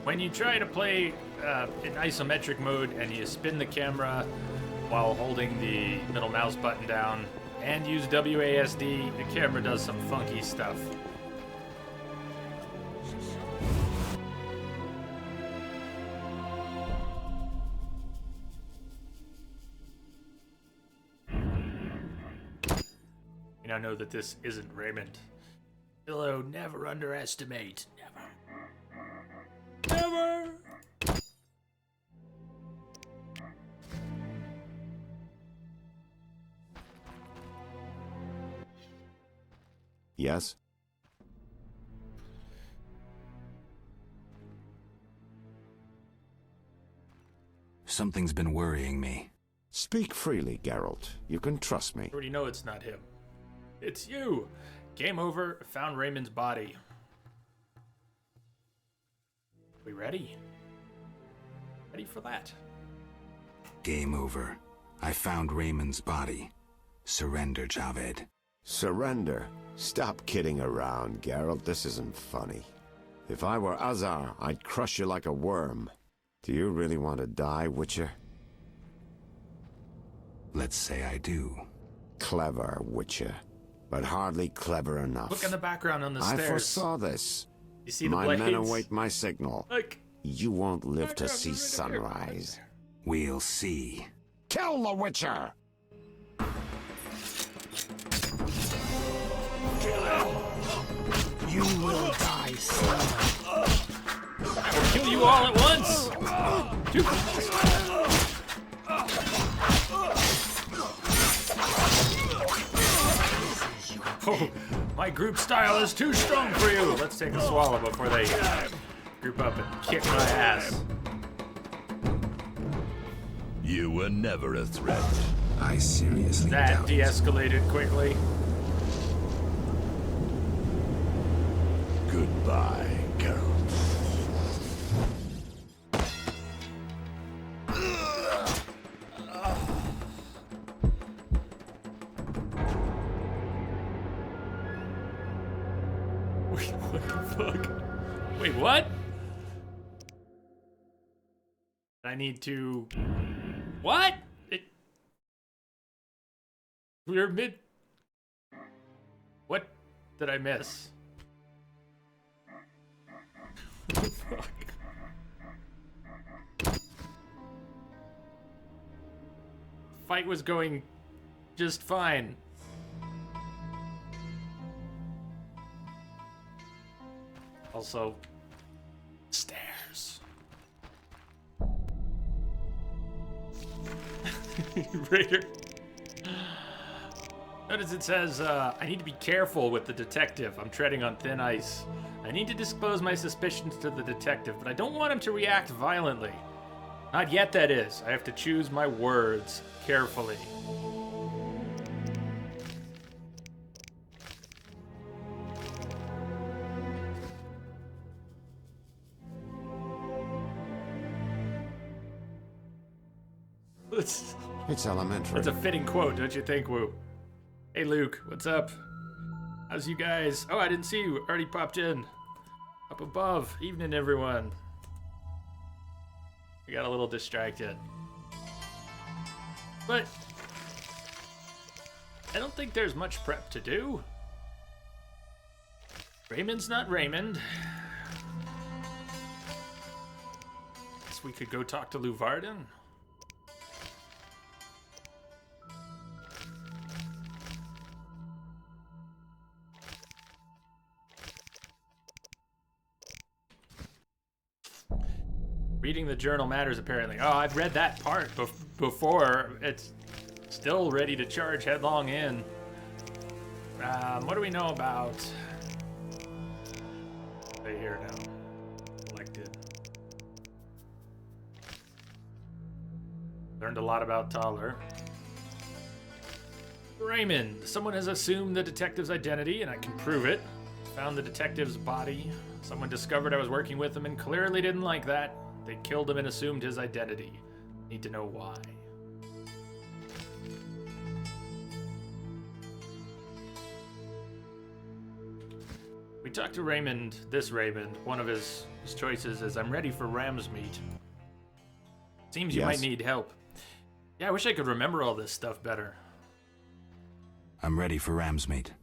When you try to play in isometric mode and you spin the camera while holding the middle mouse button down and use WASD, the camera does some funky stuff. You now know that this isn't Raymond. Hello, never underestimate. Never. Never! Yes? Something's been worrying me. Speak freely, Geralt. You can trust me. I already know it's not him. It's you! Game over, found Raymond's body. We ready? Ready for that? Game over. I found Raymond's body. Surrender, Javed. Surrender? Stop kidding around, Geralt. This isn't funny. If I were Azar, I'd crush you like a worm. Do you really want to die, Witcher? Let's say I do. Clever, Witcher. But hardly clever enough. Look in the background on the stairs. I foresaw this. You see the my blades? men await my signal. Look. you won't live to see sunrise. We'll see. Kill the Witcher! You will die soon. I will kill you all at once! Too fast. Oh, my group style is too strong for you! Let's take a swallow before they group up and kick my ass. You were never a threat. I seriously That doubt it. de-escalated quickly. Goodbye, Geralt. Wait, what the fuck? Wait, what? I need to... What? We're mid... What did I miss? What the fuck? Fight was going just fine. Also, stairs. Raider. Notice it says, I need to be careful with the detective. I'm treading on thin ice. I need to disclose my suspicions to the detective, but I don't want him to react violently. Not yet, that is. I have to choose my words carefully. It's elementary. That's a fitting quote, don't you think, Wu? Hey, Luke, what's up? How's you guys? Oh, I didn't see you. Already popped in. Up above. Evening, everyone. We got a little distracted. But I don't think there's much prep to do. Raymond's not Raymond. Guess we could go talk to Lou Varden. Reading the journal matters, apparently. Oh, I've read that part before. It's still ready to charge headlong in. What do we know about... Stay here now. Elected. Learned a lot about Thaler. Raymond. Someone has assumed the detective's identity, and I can prove it. Found the detective's body. Someone discovered I was working with him and clearly didn't like that. They killed him and assumed his identity. Need to know why. We talked to Raymond, this Raymond. One of his choices is, I'm ready for ram's meat. Seems you might need help. Yeah, I wish I could remember all this stuff better. I'm ready for ram's meat.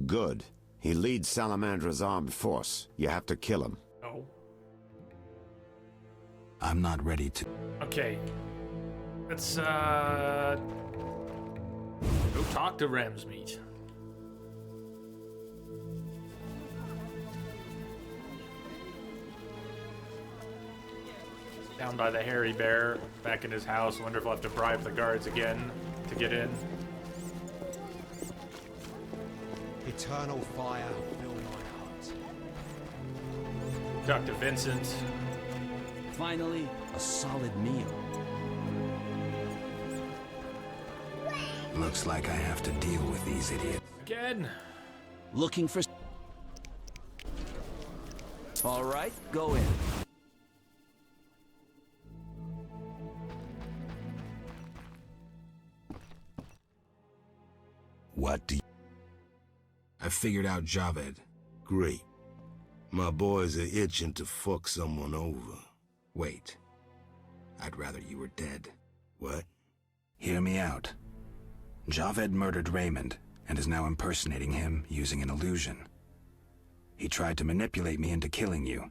Good. He leads Salamandra's armed force. You have to kill him. Oh. I'm not ready to... Okay. Let's, go talk to Ramsmeat. Down by the hairy bear, back in his house. Wonder if I'll have to bribe the guards again to get in. Eternal fire fill my heart. Talk to Vincent. Finally, a solid meal. Looks like I have to deal with these idiots. Again. Looking for... All right, go in. What do you... I figured out Javed. Great. My boys are itching to fuck someone over. Wait. I'd rather you were dead. What? Hear me out. Javed murdered Raymond and is now impersonating him using an illusion. He tried to manipulate me into killing you.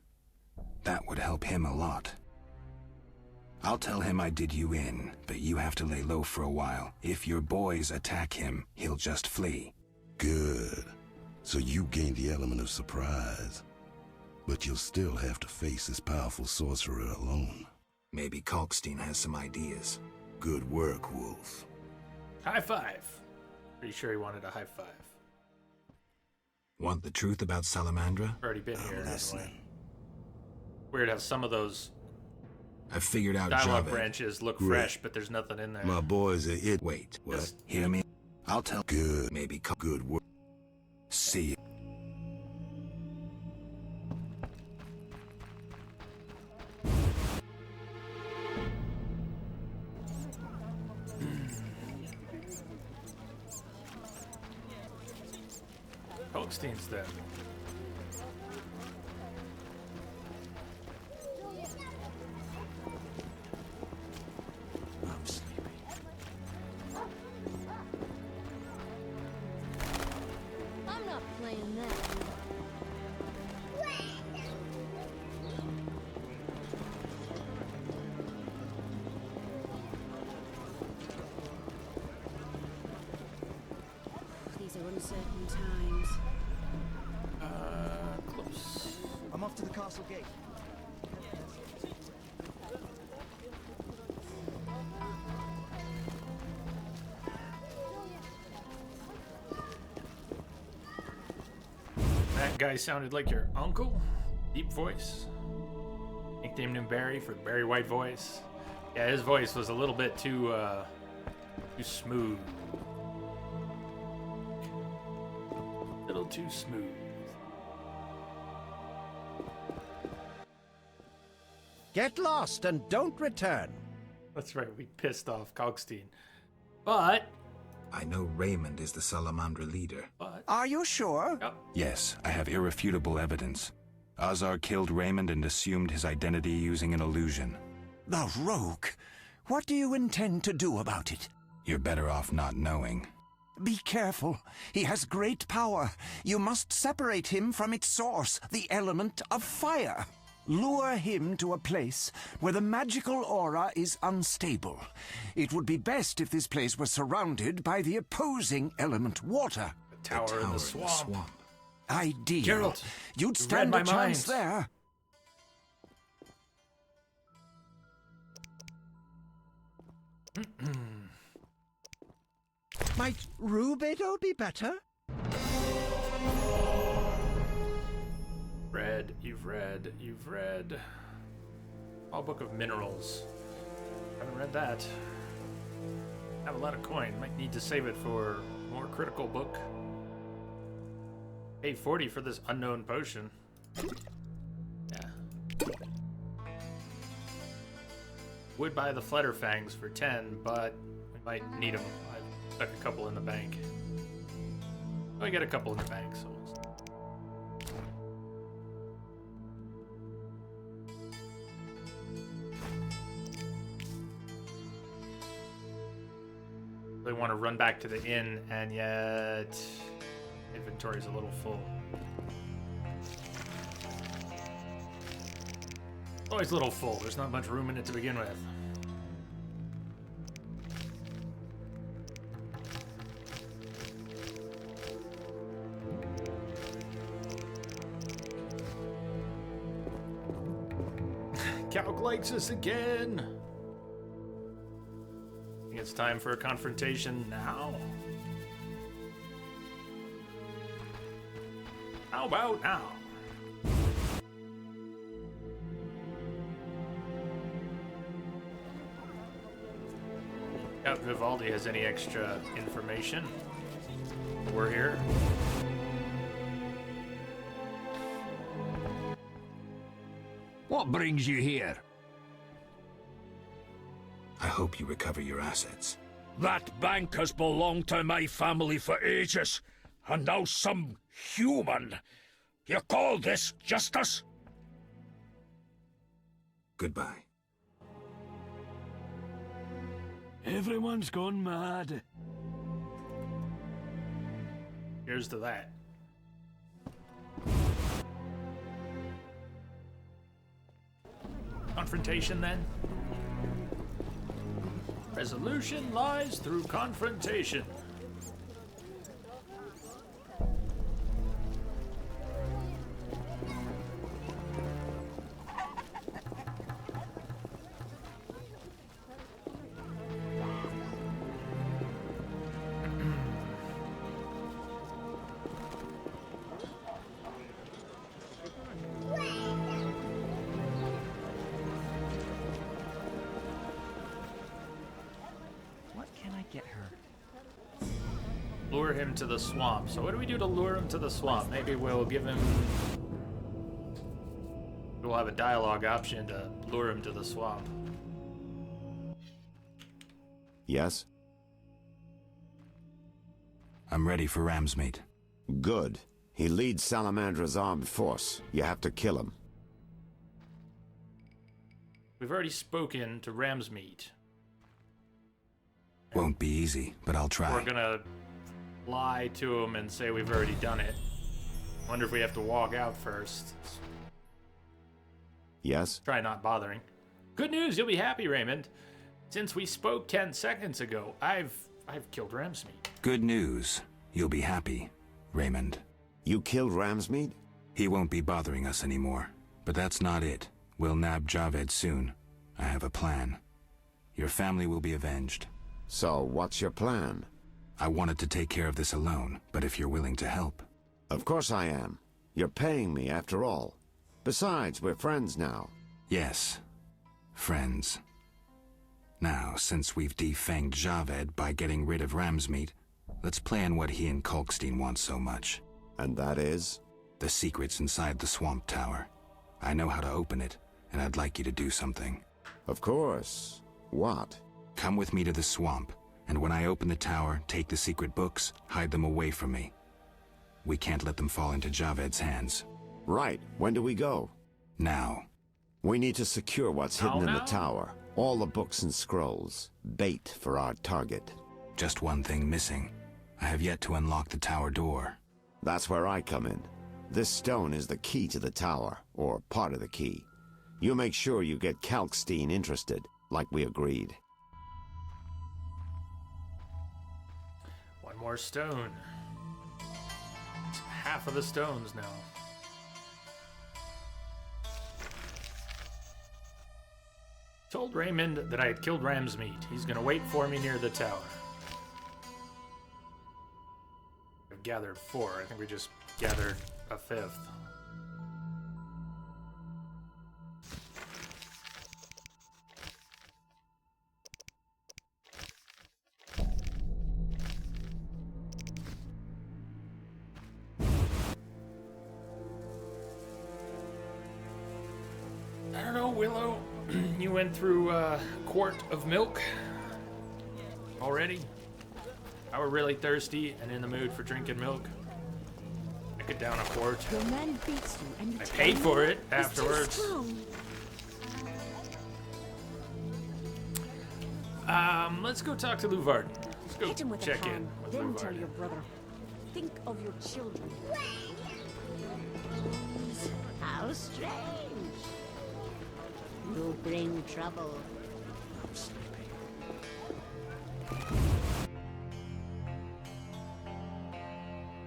That would help him a lot. I'll tell him I did you in, but you have to lay low for a while. If your boys attack him, he'll just flee. Good. So you gained the element of surprise. But you'll still have to face this powerful sorcerer alone. Maybe Kalkstein has some ideas. Good work, Wolf. High five. Pretty sure he wanted a high five. Want the truth about Salamandra? Already been here. Anyway. Weird how some of those I figured out dialogue Javed. branches look fresh, but there's nothing in there. My boys are it. Wait, what? Just Hear me? I'll tell. Good. Maybe Good work. See you. Kalkstein's dead. I'm sleepy. I'm not playing that. These are uncertain times. Close. I'm off to the castle gate. That guy sounded like your uncle. Deep voice. Nicknamed him Barry for Barry White voice. Yeah, his voice was a little bit too smooth. A little too smooth. Get lost and don't return. That's right, we pissed off Kalkstein. But I know Raymond is the Salamandra leader. Are you sure? Yep. Yes, I have irrefutable evidence. Azar killed Raymond and assumed his identity using an illusion. The rogue. What do you intend to do about it? You're better off not knowing. Be careful. He has great power. You must separate him from its source, the element of fire. Lure him to a place where the magical aura is unstable. It would be best if this place was surrounded by the opposing element, water. The tower in the swamp. Ideal. Geralt, you'd you stand read a my chance mind. there. Might Rubedo be better? Read, you've read, you've read. All Book of Minerals. Haven't read that. Have a lot of coin. Might need to save it for more critical book. Pay 40 for this unknown potion. Yeah. Would buy the Flutterfangs for 10, but we might need them. I stuck a couple in the bank. I get a couple in the bank, so they want to run back to the inn, and yet inventory's a little full. Always a little full. There's not much room in it to begin with. Calc likes us again. I think it's time for a confrontation now. How about now? If Vivaldi has any extra information, we're here. What brings you here? I hope you recover your assets. That bank has belonged to my family for ages, and now some human. You call this justice? Goodbye. Everyone's gone mad. Here's to that. confrontation then? Resolution lies through confrontation. Lure him to the swamp. So what do we do to lure him to the swamp? Maybe we'll give him... We'll have a dialogue option to lure him to the swamp. Yes? I'm ready for Ramsmeat. Good. He leads Salamandra's armed force. You have to kill him. We've already spoken to Ramsmeat. Won't be easy, but I'll try. We're gonna lie to him and say we've already done it. Wonder if we have to walk out first. Yes? Try not bothering. Good news, you'll be happy, Raymond. Since we spoke 10 seconds ago, I've killed Ramsmeat. Good news. You'll be happy, Raymond. You killed Ramsmeat? He won't be bothering us anymore. But that's not it. We'll nab Javed soon. I have a plan. Your family will be avenged. So, what's your plan? I wanted to take care of this alone, but if you're willing to help... Of course I am. You're paying me, after all. Besides, we're friends now. Yes. Friends. Now, since we've defanged Javed by getting rid of Ramsmeat, let's plan what he and Kalkstein want so much. And that is? The secret's inside the Swamp Tower. I know how to open it, and I'd like you to do something. Of course. What? Come with me to the swamp, and when I open the tower, take the secret books, hide them away from me. We can't let them fall into Javed's hands. Right. When do we go? Now. We need to secure what's hidden in the tower. All the books and scrolls. Bait for our target. Just one thing missing. I have yet to unlock the tower door. That's where I come in. This stone is the key to the tower, or part of the key. You make sure you get Kalkstein interested, like we agreed. One more stone. It's half of the stones now. Told Raymond that I had killed Ramsmeat. He's gonna wait for me near the tower. I've gathered 4. I think we just gathered a 5th. I don't know, Willow. You went through a quart of milk already? I were really thirsty and in the mood for drinking milk. I could down a quart. Your man beats you and you I paid for it afterwards. Let's go talk to Luvarden. Let's go Hit him with check a in pan, with then tell Luvarden. your brother. Think of your children. How strange. You bring trouble.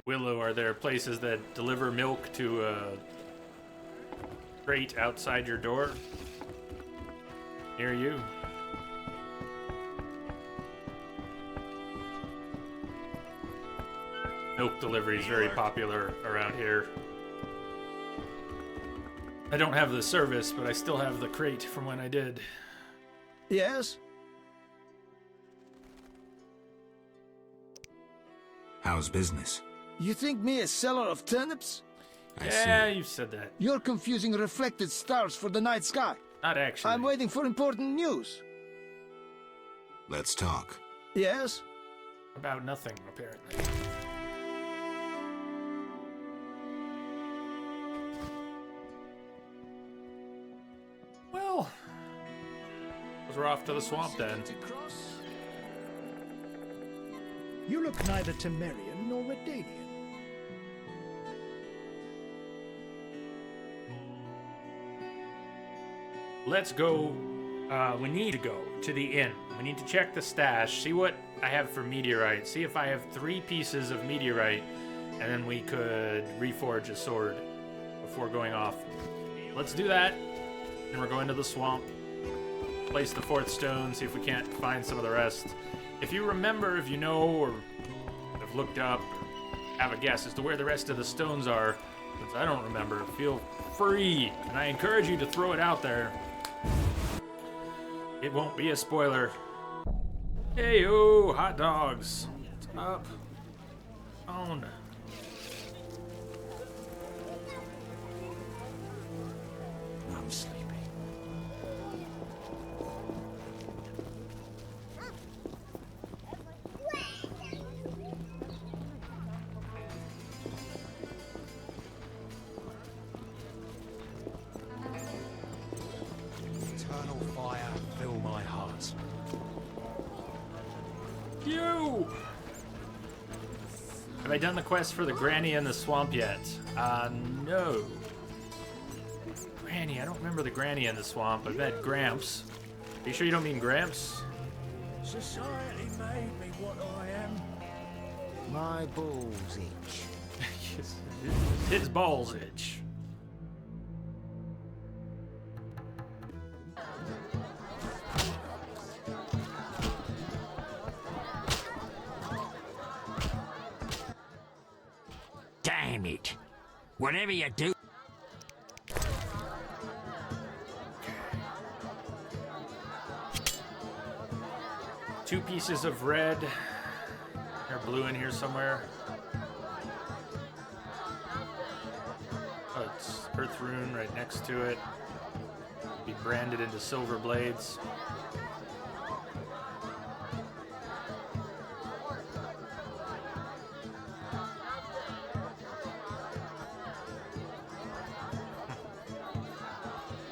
Willow, are there places that deliver milk to a crate outside your door? Near you? Milk delivery is very popular around here. I don't have the service, but I still have the crate from when I did. Yes? How's business? You think me a seller of turnips? Yeah, you've said that. You're confusing reflected stars for the night sky. Not actually. I'm waiting for important news. Let's talk. Yes? About nothing, apparently. Well, we're off to the swamp then. You look neither Temerian nor Redanian. let's go. We need to go to the inn. We need to check the stash, see what I have for meteorite, see if I have 3 pieces of meteorite, and then we could reforge a sword before going off. Let's do that. And we're going to the swamp. Place the 4th stone, see if we can't find some of the rest. If you remember, if you know, or have looked up, have a guess as to where the rest of the stones are, since I don't remember, feel free. And I encourage you to throw it out there. It won't be a spoiler. Hey-o, hot dogs. What's up? On. I'm sleepy. Eternal fire, fill my heart. You! Have I done the quest for the granny in the swamp yet? No. Granny, I don't remember the granny in the swamp. I bet Gramps. Are you sure you don't mean Gramps? Society made me what I am. My balls itch. His balls itch. Damn it. Whatever you do. Two pieces of red. Or blue in here somewhere. Oh, it's Earth Rune right next to it. Be branded into silver blades.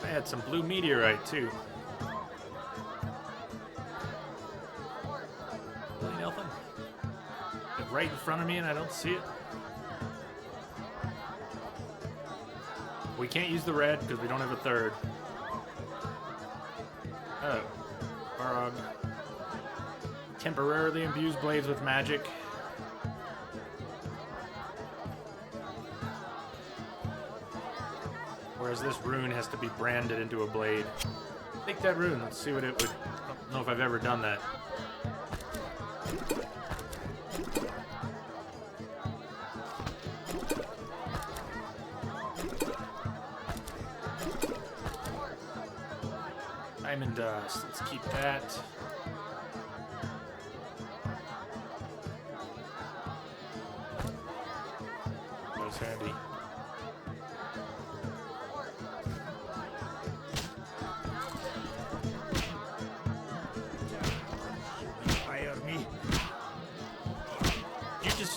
I had some blue meteorite too. Really nothing? Like right in front of me and I don't see it. We can't use the red because we don't have a third. Oh. Barog. Temporarily imbues blades with magic. Whereas this rune has to be branded into a blade. Take that rune, let's see what it would... I don't know if I've ever done that. Diamond dust, let's keep that. That was handy.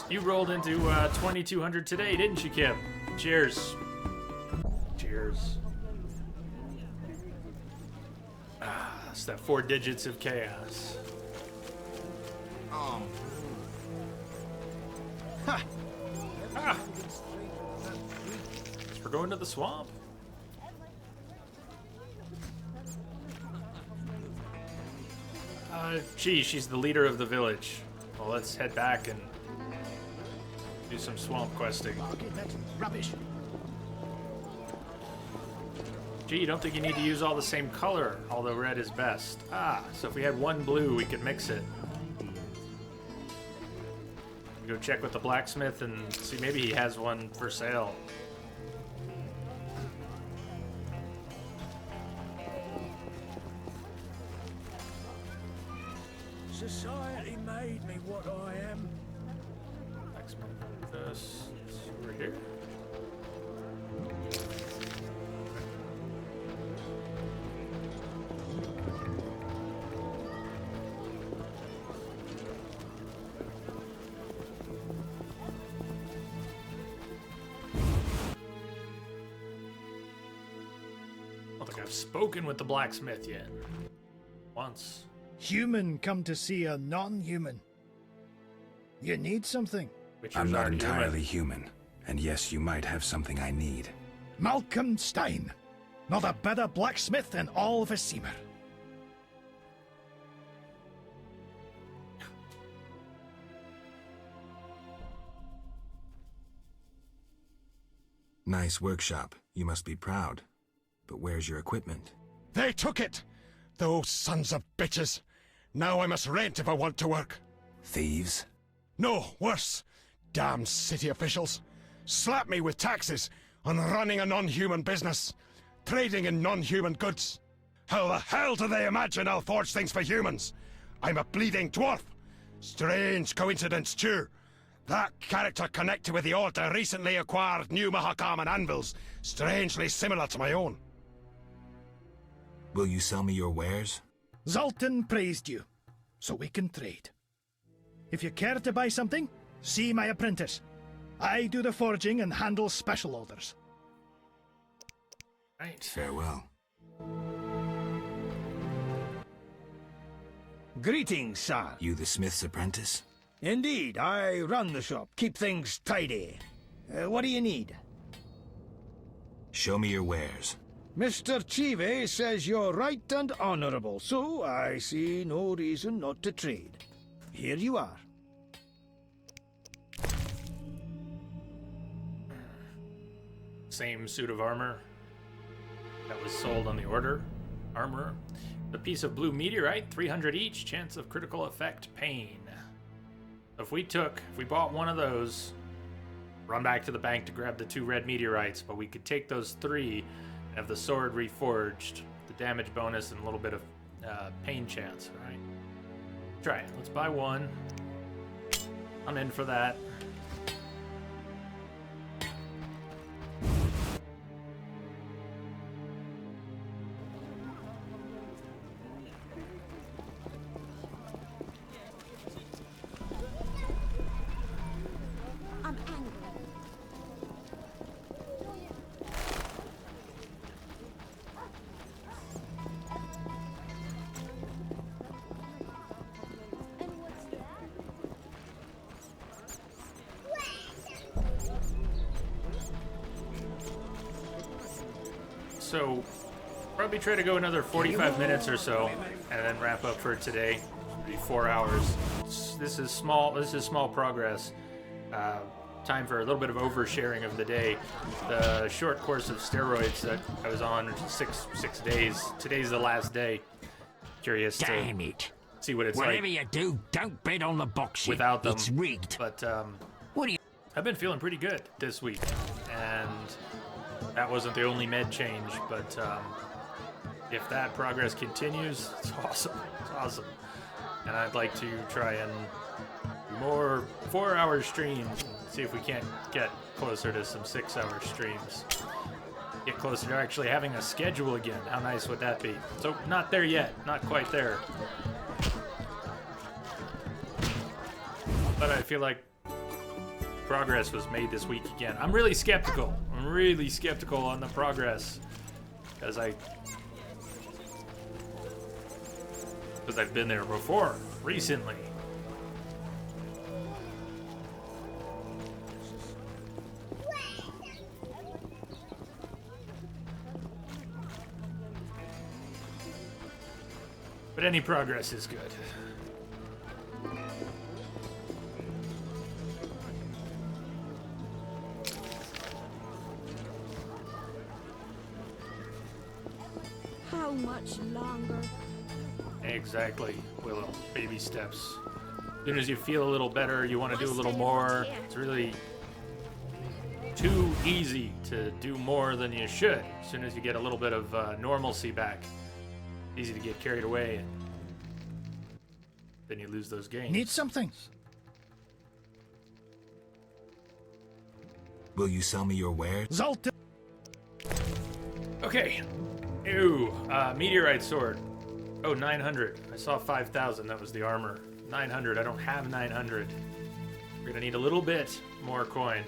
You rolled into 2200 today, didn't you, Kim? Cheers. Cheers. Ah, it's that 4 digits of chaos. Oh. Ha! Ah! We're going to the swamp. Gee, she's the leader of the village. Well, let's head back and do some swamp questing. Okay, that's rubbish. Gee, you don't think you need to use all the same color, although red is best. Ah, so if we had one blue, we could mix it. Go check with the blacksmith and see, maybe he has one for sale. Society made me what I am. Blacksmith, this over here. I don't think I've spoken with the blacksmith yet. Once. Human come to see a non-human. You need something. I'm not entirely human, and yes, you might have something I need. Malcolm Stein. Not a better blacksmith in all of Vizima. Nice workshop. You must be proud. But where's your equipment? They took it! Those sons of bitches! Now I must rent if I want to work. Thieves? No, worse. Damn city officials. Slap me with taxes on running a non-human business. Trading in non-human goods. How the hell do they imagine I'll forge things for humans? I'm a bleeding dwarf. Strange coincidence, too. That character connected with the Order recently acquired new Mahakaman anvils, strangely similar to my own. Will you sell me your wares? Zoltan praised you, so we can trade. If you care to buy something, see my apprentice. I do the forging and handle special orders. Right. Farewell. Greetings, sir. You the smith's apprentice? Indeed, I run the shop, keep things tidy. What do you need? Show me your wares. Mr. Chive says you're right and honorable, so I see no reason not to trade. Here you are. Same suit of armor that was sold on the Order. Armor. The piece of blue meteorite, 300 each, chance of critical effect, pain. If we bought one of those, run back to the bank to grab the 2 red meteorites, but we could take those 3 and have the sword reforged, the damage bonus, and a little bit of pain chance, right? Try it. Let's buy one. I'm in for that. I'm angry. So, probably try to go another 45 minutes or so, and then wrap up for today. It'll be 4 hours. This is small progress. Time for a little bit of oversharing of the day. The short course of steroids that I was on, six days. Today's the last day. Curious Damn to it. see what it's Whatever like you do, don't bet on the boxing. without them. It's rigged. But What do you... I've been feeling pretty good this week, and that wasn't the only med change, but if that progress continues, it's awesome. It's awesome. And I'd like to try and do more 4-hour streams, see if we can't get closer to some 6-hour streams. Get closer to actually having a schedule again. How nice would that be? So, not there yet. Not quite there. But I feel like progress was made this week again. I'm really skeptical. I'm really skeptical on the progress. Because I've been there before, recently. But any progress is good. How much longer? Exactly, Willow. Baby steps. As soon as you feel a little better, you want to do a little more. It's really too easy to do more than you should. As soon as you get a little bit of normalcy back, easy to get carried away, and then you lose those gains. Need something? Will you sell me your wares? Zoltan. Okay. Ew. Meteorite sword. Oh, 900. I saw 5,000. That was the armor. 900. I don't have 900. We're gonna need a little bit more coin.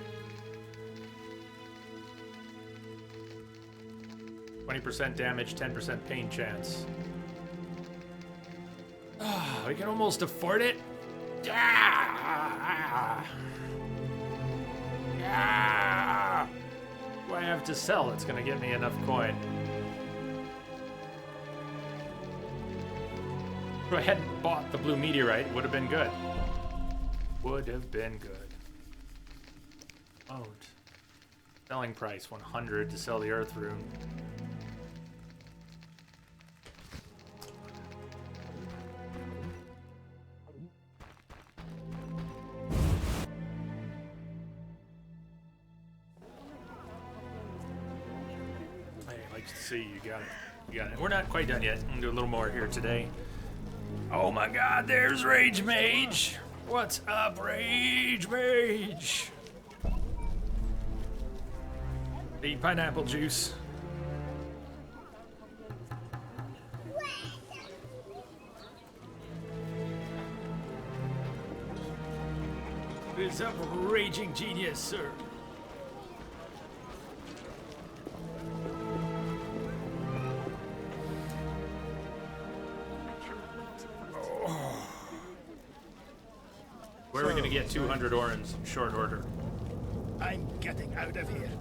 20% damage, 10% pain chance. Oh, we can almost afford it. Yeah. Yeah. What do I have to sell? It's gonna get me enough coin. If I hadn't bought the blue meteorite, would have been good. Would have been good. Oh. Selling price 100 to sell the earth rune. Hey, likes to see you got it. You got it. We're not quite done yet. I'm gonna do a little more here today. Oh my God, there's Rage Mage. What's up, Rage Mage? Eat pineapple juice. What's up, Raging Genius, sir? Where are we gonna get 200 orans in short order? I'm getting out of here.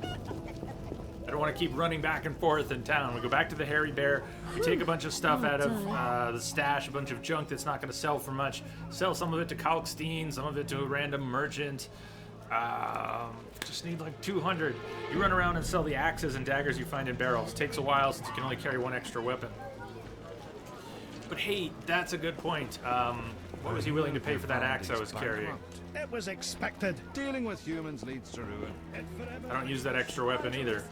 I don't want to keep running back and forth in town. We go back to the Hairy Bear. We take a bunch of stuff out of the stash, a bunch of junk that's not going to sell for much. Sell some of it to Kalkstein, some of it to a random merchant. Just need like 200. You run around and sell the axes and daggers you find in barrels. Takes a while since you can only carry one extra weapon. But hey, that's a good point. What was he willing to pay for that axe I was carrying? It was expected. Dealing with humans leads to ruin. I don't use that extra weapon either.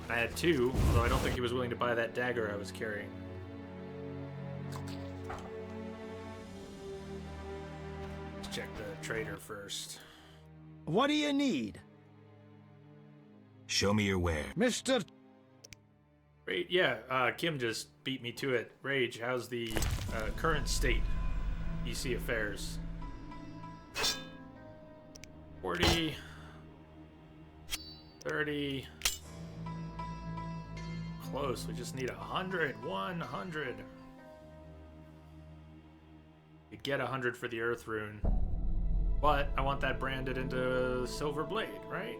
I had two, although I don't think he was willing to buy that dagger I was carrying. Let's check the trader first. What do you need? Show me your ware. Mr. Yeah, Kim just beat me to it. Rage, how's the current state? EC affairs. 40, 30. Close. We just need 100. 100. You'd get 100 for the earth rune, but I want that branded into Silver Blade, right?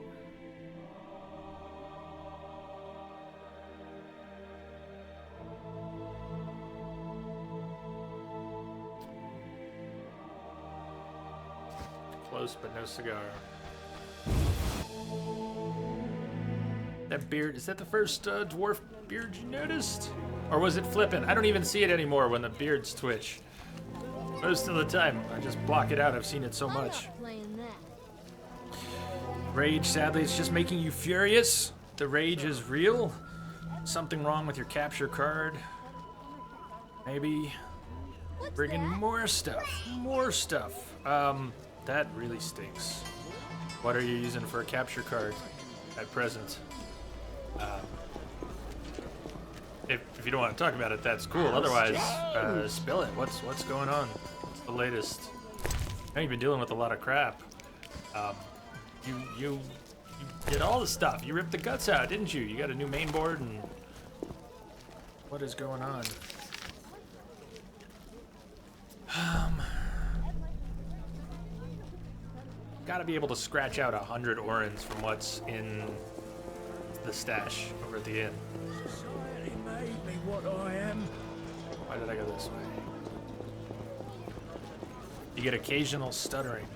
Close, but no cigar. That beard, is that the first dwarf beard you noticed? Or was it flipping? I don't even see it anymore when the beards twitch. Most of the time, I just block it out. I've seen it so much. Rage, sadly, it's just making you furious. The rage is real. Something wrong with your capture card. Maybe bringing more stuff. More stuff. That really stinks. What are you using for a capture card at present? If you don't want to talk about it, that's cool. Otherwise, spill it. What's going on? What's the latest? I know you've been dealing with a lot of crap. You did all the stuff. You ripped the guts out, didn't you? You got a new main board, and what is going on? Gotta be able to scratch out 100 orans from what's in the stash over at the inn. Society made me what I am. Why did I go this way? You get occasional stuttering.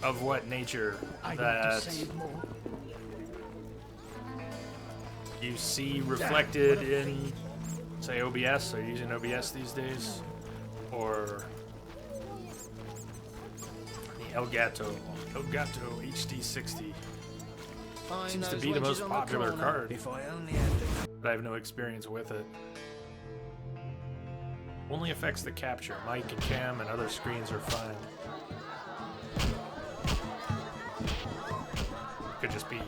Of what nature? That you see reflected in, say, OBS? Are you using OBS these days? Or the Elgato HD60 seems to be the most popular card, but I have no experience with it. Only affects the capture. Mic and cam and other screens are fine. Could just be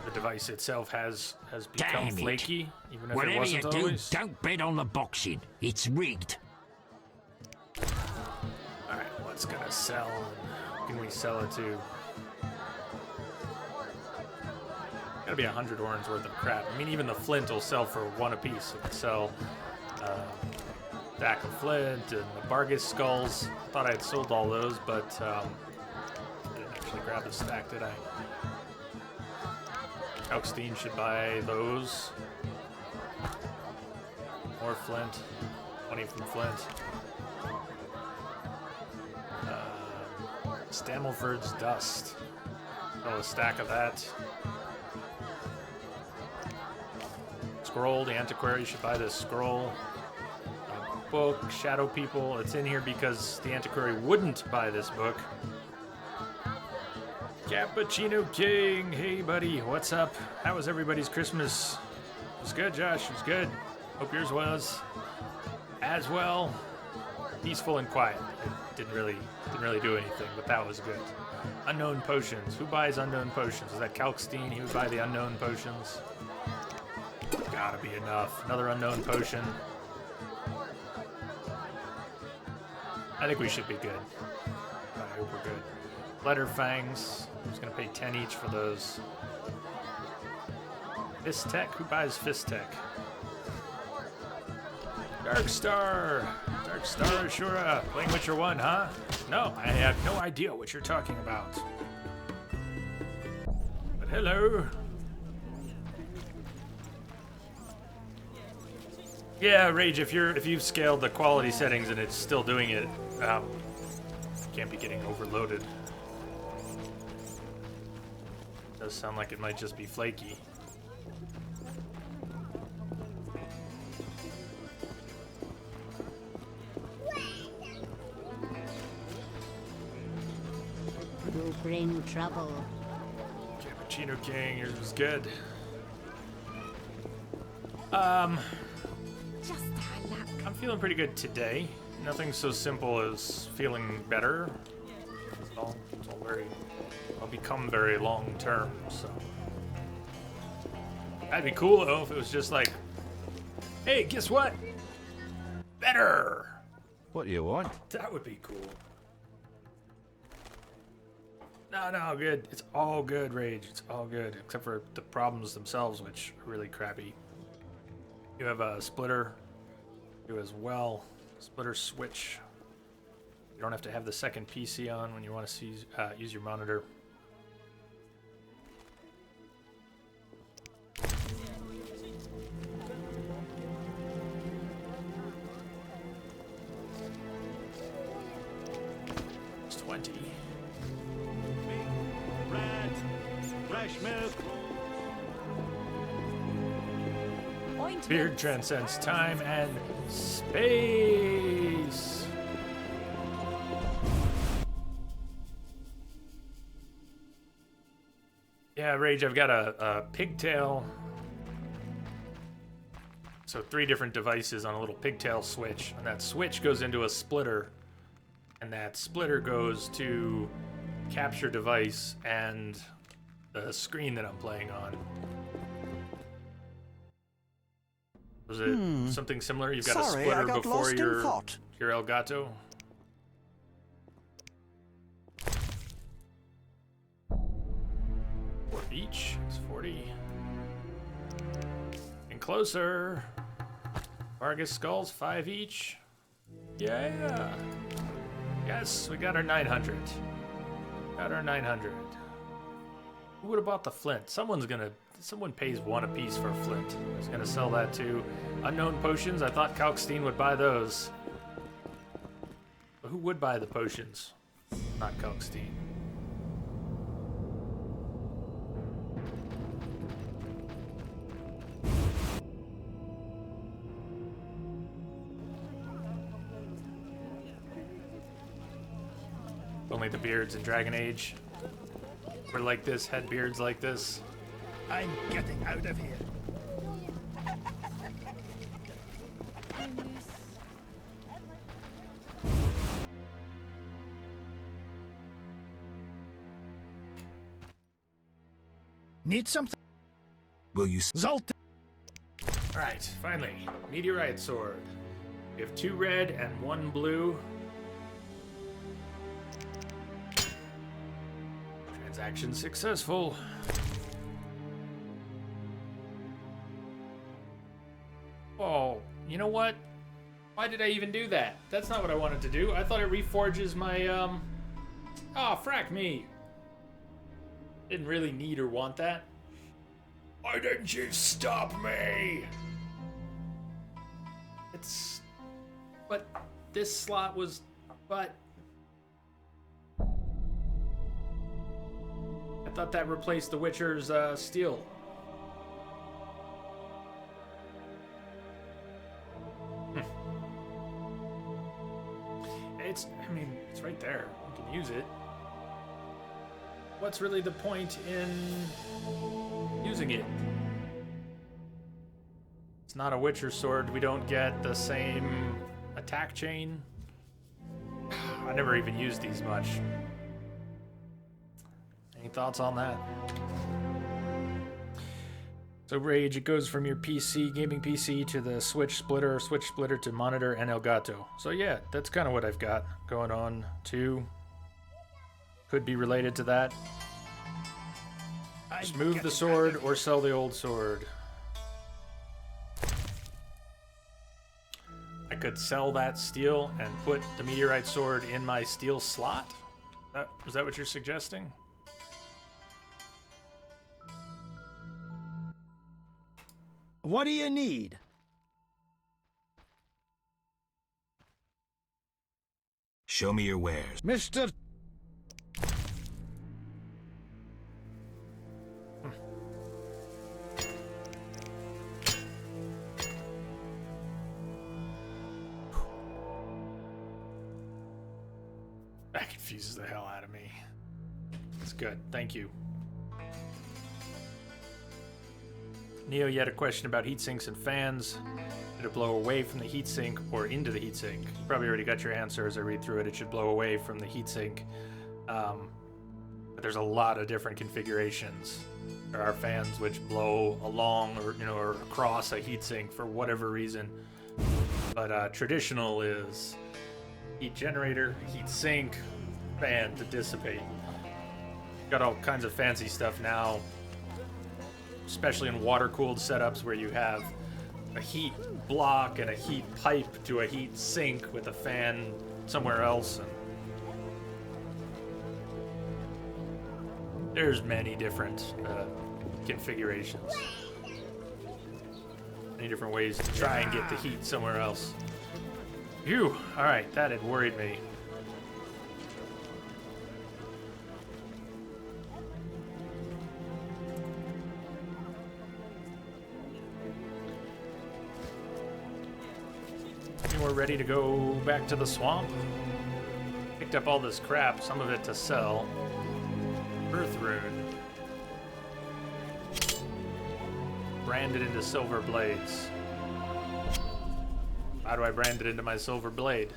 the device itself has become flaky, even if it wasn't always. Don't bet on the boxing. It's rigged. Alright, what's gonna sell? Who can we sell it to? Gotta be 100 orans worth of crap. I mean, even the flint will sell for one apiece. It can sell stack of flint and the Bargus skulls. Thought I had sold all those, but I didn't actually grab the stack, did I? Kalkstein should buy those. More flint. 20 from flint. Stammelford's dust. Oh, a stack of that. Scroll, the antiquary should buy this scroll. Book, Shadow People. It's in here because the antiquary wouldn't buy this book. Cappuccino King, hey buddy, what's up? How was everybody's Christmas? It was good, Josh. It was good. Hope yours was as well. Peaceful and quiet. It didn't really do anything, but that was good. Unknown potions. Who buys unknown potions? Is that Kalkstein? He would buy the unknown potions. Gotta be enough. Another unknown potion. I think we should be good. I hope we're good. Letterfangs. I'm just gonna pay 10 each for those. Fistek. Who buys Fistek? Darkstar. Darkstar Ashura. Playing Witcher 1, huh? No, I have no idea what you're talking about. But hello. Yeah, Rage, if you've scaled the quality settings and it's still doing it, can't be getting overloaded. Does sound like it might just be flaky. You bring trouble. Cappuccino King, yours was good. Just our luck. I'm feeling pretty good today. Nothing so simple as feeling better. It's all I'll become very long term, so. That'd be cool though if it was just like, hey, guess what? Better! What do you want? That would be cool. No, good. It's all good, Rage. It's all good, except for the problems themselves, which are really crappy. You have a splitter. You as well. Splitter switch. You don't have to have the second PC on when you want to use your monitor. It's 20. Rat, fresh milk. Beard transcends time and space. Yeah, Rage, I've got a pigtail. So 3 different devices on a little pigtail switch. And that switch goes into a splitter. And that splitter goes to capture device and the screen that I'm playing on. Was it something similar? You've got Sorry, a splitter I got before lost in thought. your Elgato? For each, it's 40. And closer. Vargas skulls, 5 each. Yeah. Yes, we got our 900. Got our 900. Who would have bought the flint? Someone pays 1 apiece for a flint. I was gonna sell that too. Unknown potions, I thought Kalkstein would buy those. But who would buy the potions? Not Kalkstein. Only the beards in Dragon Age were like this, had beards like this. I'm getting out of here. Need something? Will you? Zalt. Alright, finally. Meteorite sword. We have 2 red and 1 blue. Transaction successful. Oh, you know what? Why did I even do that? That's not what I wanted to do. I thought it reforges my, Oh, frack me. Didn't really need or want that. Why didn't you stop me? But this slot was... But... I thought that replaced the Witcher's steel. It's right there. You can use it. What's really the point in using it? It's not a Witcher sword. We don't get the same attack chain. I never even used these much. Any thoughts on that? So Rage, it goes from your PC, gaming PC, to the Switch splitter to monitor, and Elgato. So yeah, that's kind of what I've got going on too. Could be related to that. Just move the sword or sell the old sword. I could sell that steel and put the meteorite sword in my steel slot? Is that what you're suggesting? What do you need? Show me your wares. Mr. That confuses the hell out of me. That's good. Thank you. Neo, you had a question about heat sinks and fans. Did it blow away from the heatsink or into the heatsink? You probably already got your answer as I read through it. It should blow away from the heatsink. But there's a lot of different configurations. There are fans which blow along or across a heatsink for whatever reason. But traditional is heat generator, heat sink, fan to dissipate. Got all kinds of fancy stuff now, especially in water-cooled setups where you have a heat block and a heat pipe to a heat sink with a fan somewhere else. And there's many different configurations. Many different ways to try and get the heat somewhere else. Phew! Alright, that had worried me. We're ready to go back to the swamp. Picked up all this crap, some of it to sell. Earth rune. Branded into silver blades. How do I brand it into my silver blade?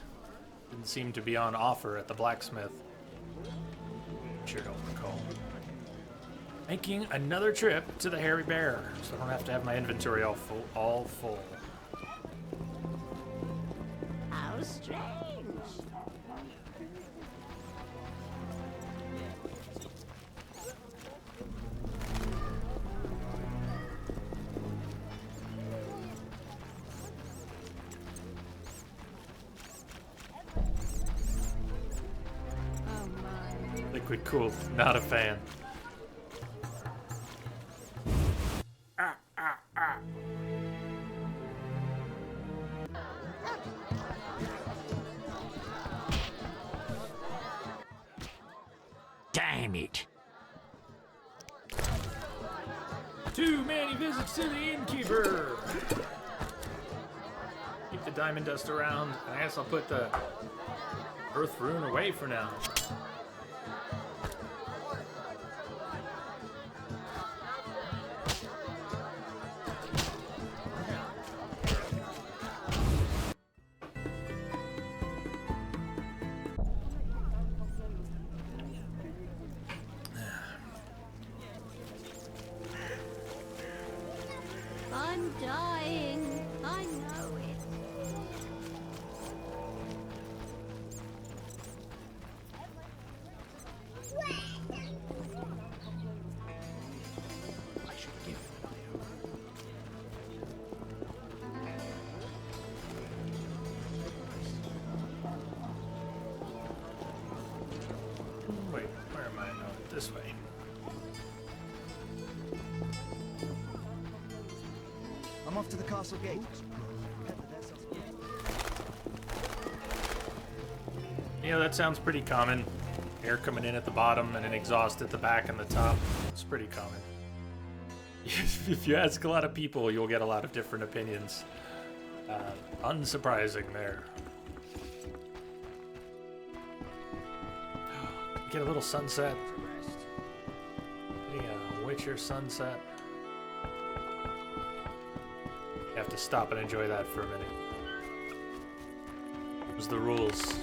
Didn't seem to be on offer at the blacksmith. Sure don't recall. Making another trip to the Hairy Bear, so I don't have to have my inventory all full. How strange. Liquid cooled, not a fan. Damn it. Too many visits to the innkeeper. Keep the diamond dust around. I guess I'll put the earth rune away for now. I'm dying. I know it. Wait, where am I? No, this way. I'm off to the castle gate. You know, that sounds pretty common. Air coming in at the bottom and an exhaust at the back and the top. It's pretty common. If you ask a lot of people, you'll get a lot of different opinions. Unsurprising there. Get a little sunset. Getting a Witcher sunset. You have to stop and enjoy that for a minute. Those are the rules.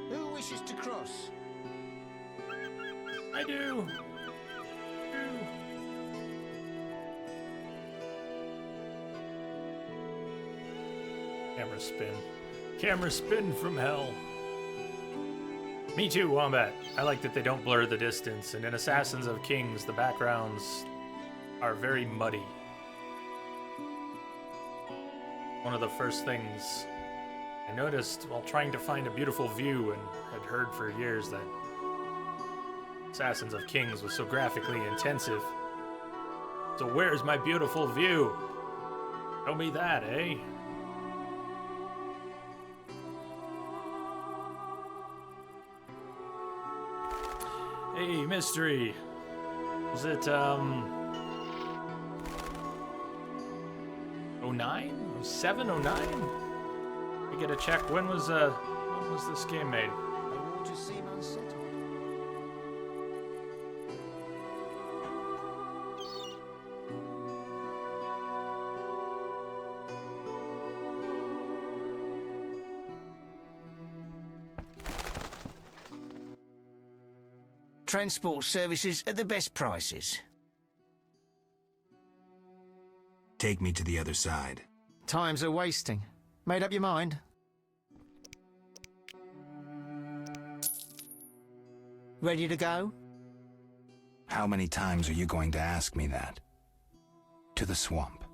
Who wishes to cross? I do. Camera spin. Camera spin from hell. Me too, Wombat. I like that they don't blur the distance, and in Assassins of Kings, the backgrounds are very muddy. One of the first things I noticed while trying to find a beautiful view, and had heard for years that Assassins of Kings was so graphically intensive. So where's my beautiful view? Show me that, eh? Hey, mystery. Was it, 09? 07, 09? We get a check. When was this game made? Transport services at the best prices. Take me to the other side. Times are wasting. Made up your mind? Ready to go? How many times are you going to ask me that? To the swamp.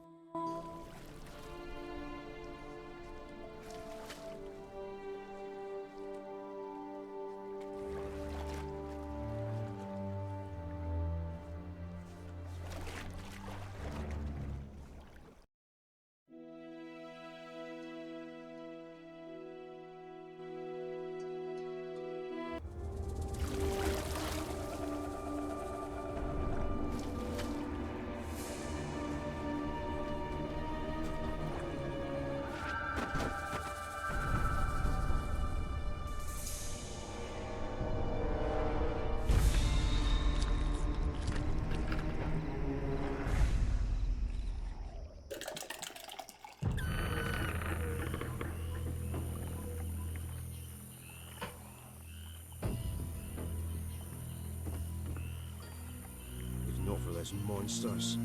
Not for those monsters.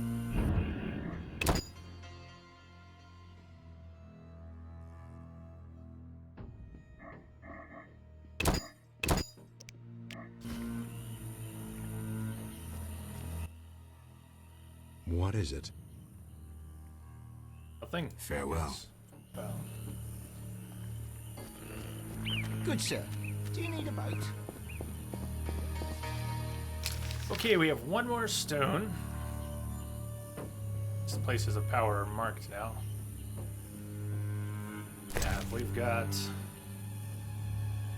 What is it? Nothing. Farewell. Good sir. Do you need a boat? Okay, we have one more stone. These places of power are marked now. Yeah, we've got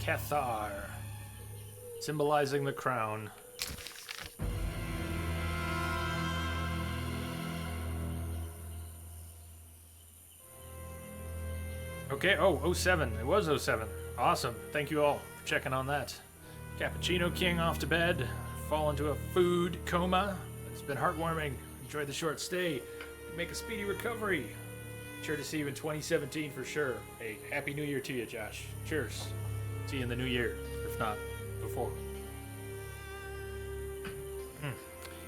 Cathar, symbolizing the crown. Okay, oh, 07. It was 07. Awesome. Thank you all for checking on that. Cappuccino King off to bed. Fall into a food coma. It's been heartwarming. Enjoy the short stay. Make a speedy recovery. Sure to see you in 2017 for sure. Hey, Happy New Year to you, Josh. Cheers. See you in the new year, if not before.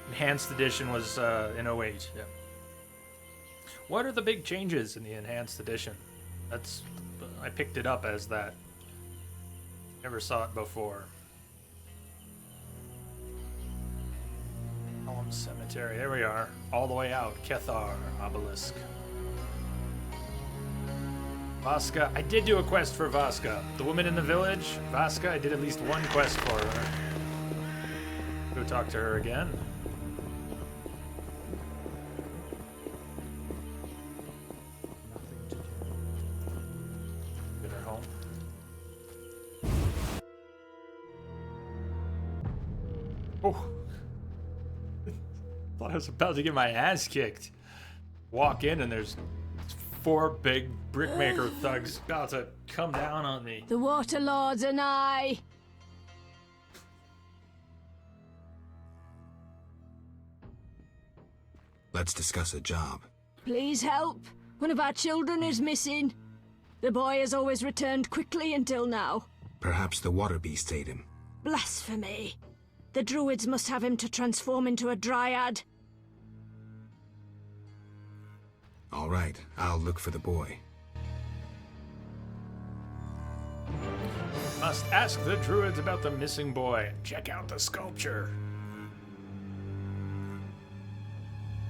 Enhanced edition was in 08. Yeah. What are the big changes in the enhanced edition? I picked it up as that. Never saw it before. Elm Cemetery. There we are. All the way out. Cathar Obelisk. Vaska. I did do a quest for Vaska. The woman in the village. Vaska. I did at least one quest for her. Go talk to her again. Get her home. Oh. Thought I was about to get my ass kicked. Walk in and there's 4 big brickmaker thugs about to come down on me. The Water Lords and I. Let's discuss a job. Please help. One of our children is missing. The boy has always returned quickly until now. Perhaps the water beast ate him. Blasphemy. The druids must have him to transform into a dryad. All right, I'll look for the boy. Must ask the druids about the missing boy. Check out the sculpture.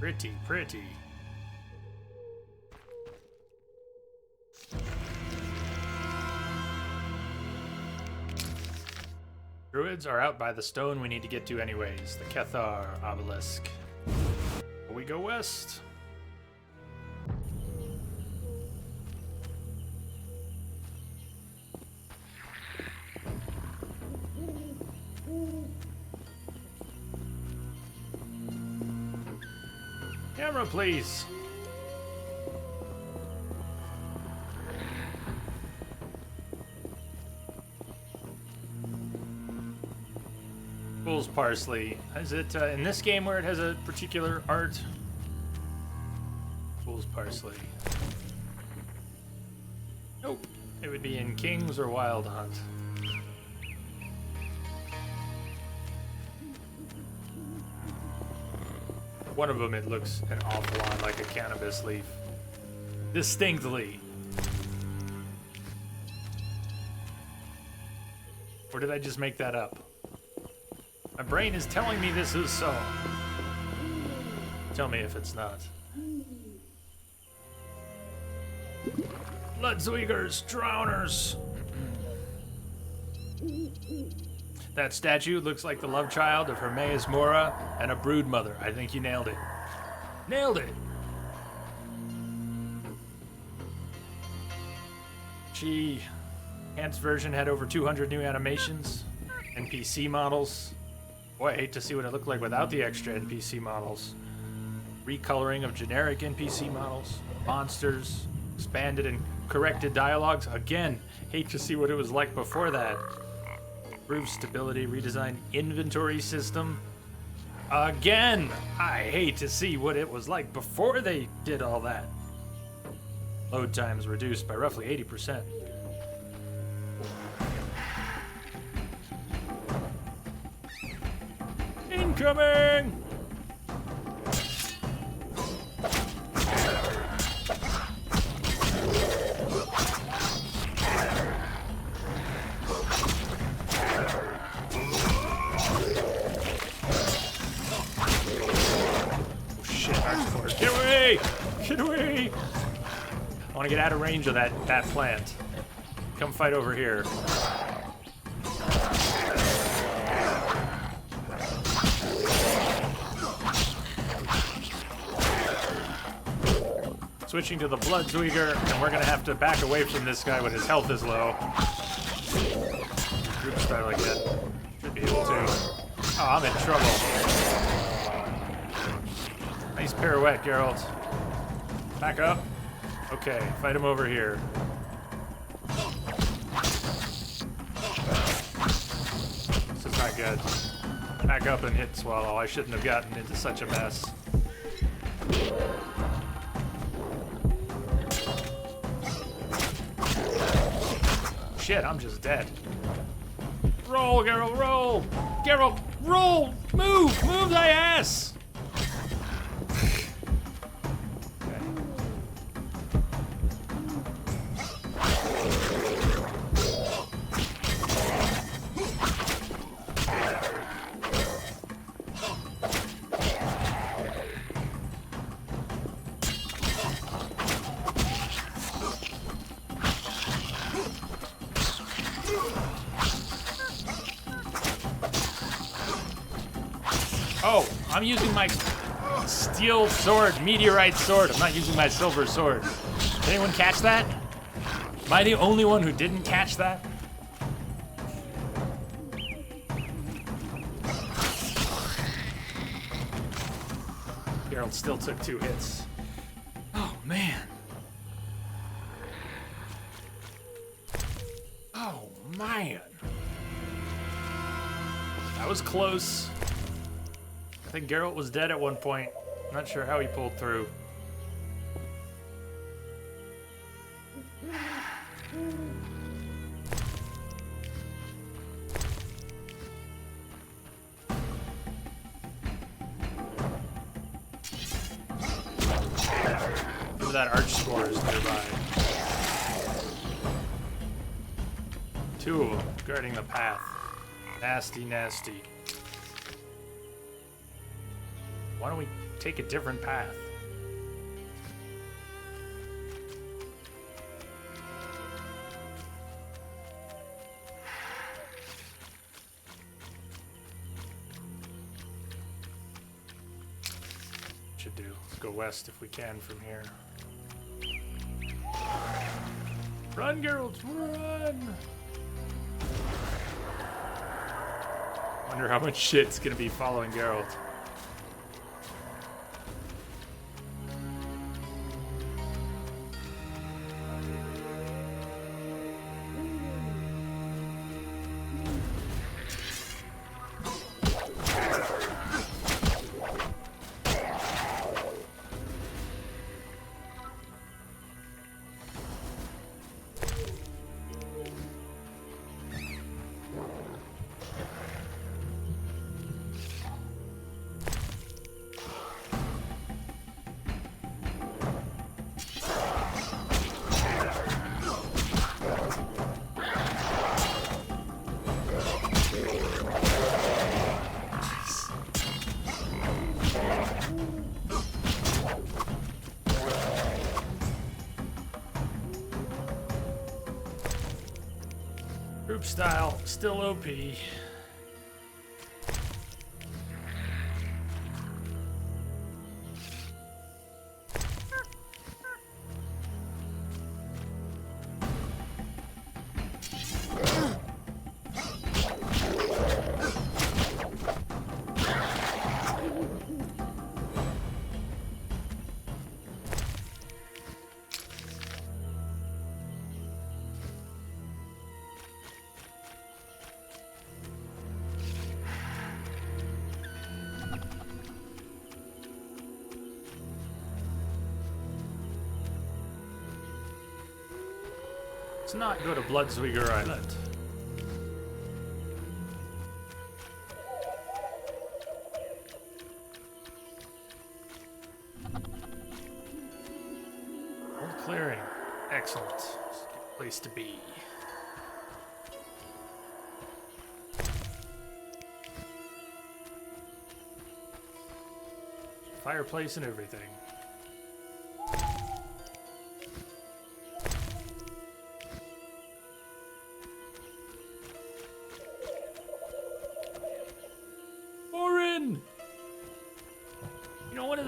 Pretty, pretty. Druids are out by the stone we need to get to anyways. The Cathar Obelisk. We go west. Camera, please. Fool's Parsley. Is it in this game where it has a particular art? Fool's Parsley. Nope. It would be in Kings or Wild Hunt. One of them, it looks an awful lot like a cannabis leaf. Distinctly. Or did I just make that up? My brain is telling me this is so. Tell me if it's not. Bloodsweigers, drowners. That statue looks like the love child of Hermaeus Mora and a brood mother. I think you nailed it. Nailed it! Enhanced version had over 200 new animations, NPC models. Boy, I hate to see what it looked like without the extra NPC models. Recoloring of generic NPC models, monsters, expanded and corrected dialogues. Again, hate to see what it was like before that. Improved stability, redesigned inventory system. Again, I hate to see what it was like before they did all that. Load times reduced by roughly 80%. Incoming! Get away! Get away! I want to get out of range of that plant. Come fight over here. Switching to the Bloodsweeger, and we're gonna have to back away from this guy when his health is low. Group style again. Should be able to. Oh, I'm in trouble. Nice pirouette, Geralt. Back up. Okay, fight him over here. This is not good. Back up and hit Swallow. I shouldn't have gotten into such a mess. shit, I'm just dead. Roll, Geralt, roll! Geralt, roll! Move! Move thy ass! Oh, I'm using my steel sword, meteorite sword. I'm not using my silver sword. Did anyone catch that? Am I the only one who didn't catch that? Geralt still took 2 hits. Oh, man. Oh, man. That was close. I think Geralt was dead at one point. Not sure how he pulled through. Maybe that arch score is nearby. 2 of them guarding the path. Nasty, nasty. Why don't we take a different path? Should do. Let's go west if we can from here. Run, Geralt, run! Wonder how much shit's gonna be following Geralt. Group style, still OP. Let's not go to Bloodsweeger Island. Old clearing. Excellent. It's a good place to be. Fireplace and everything.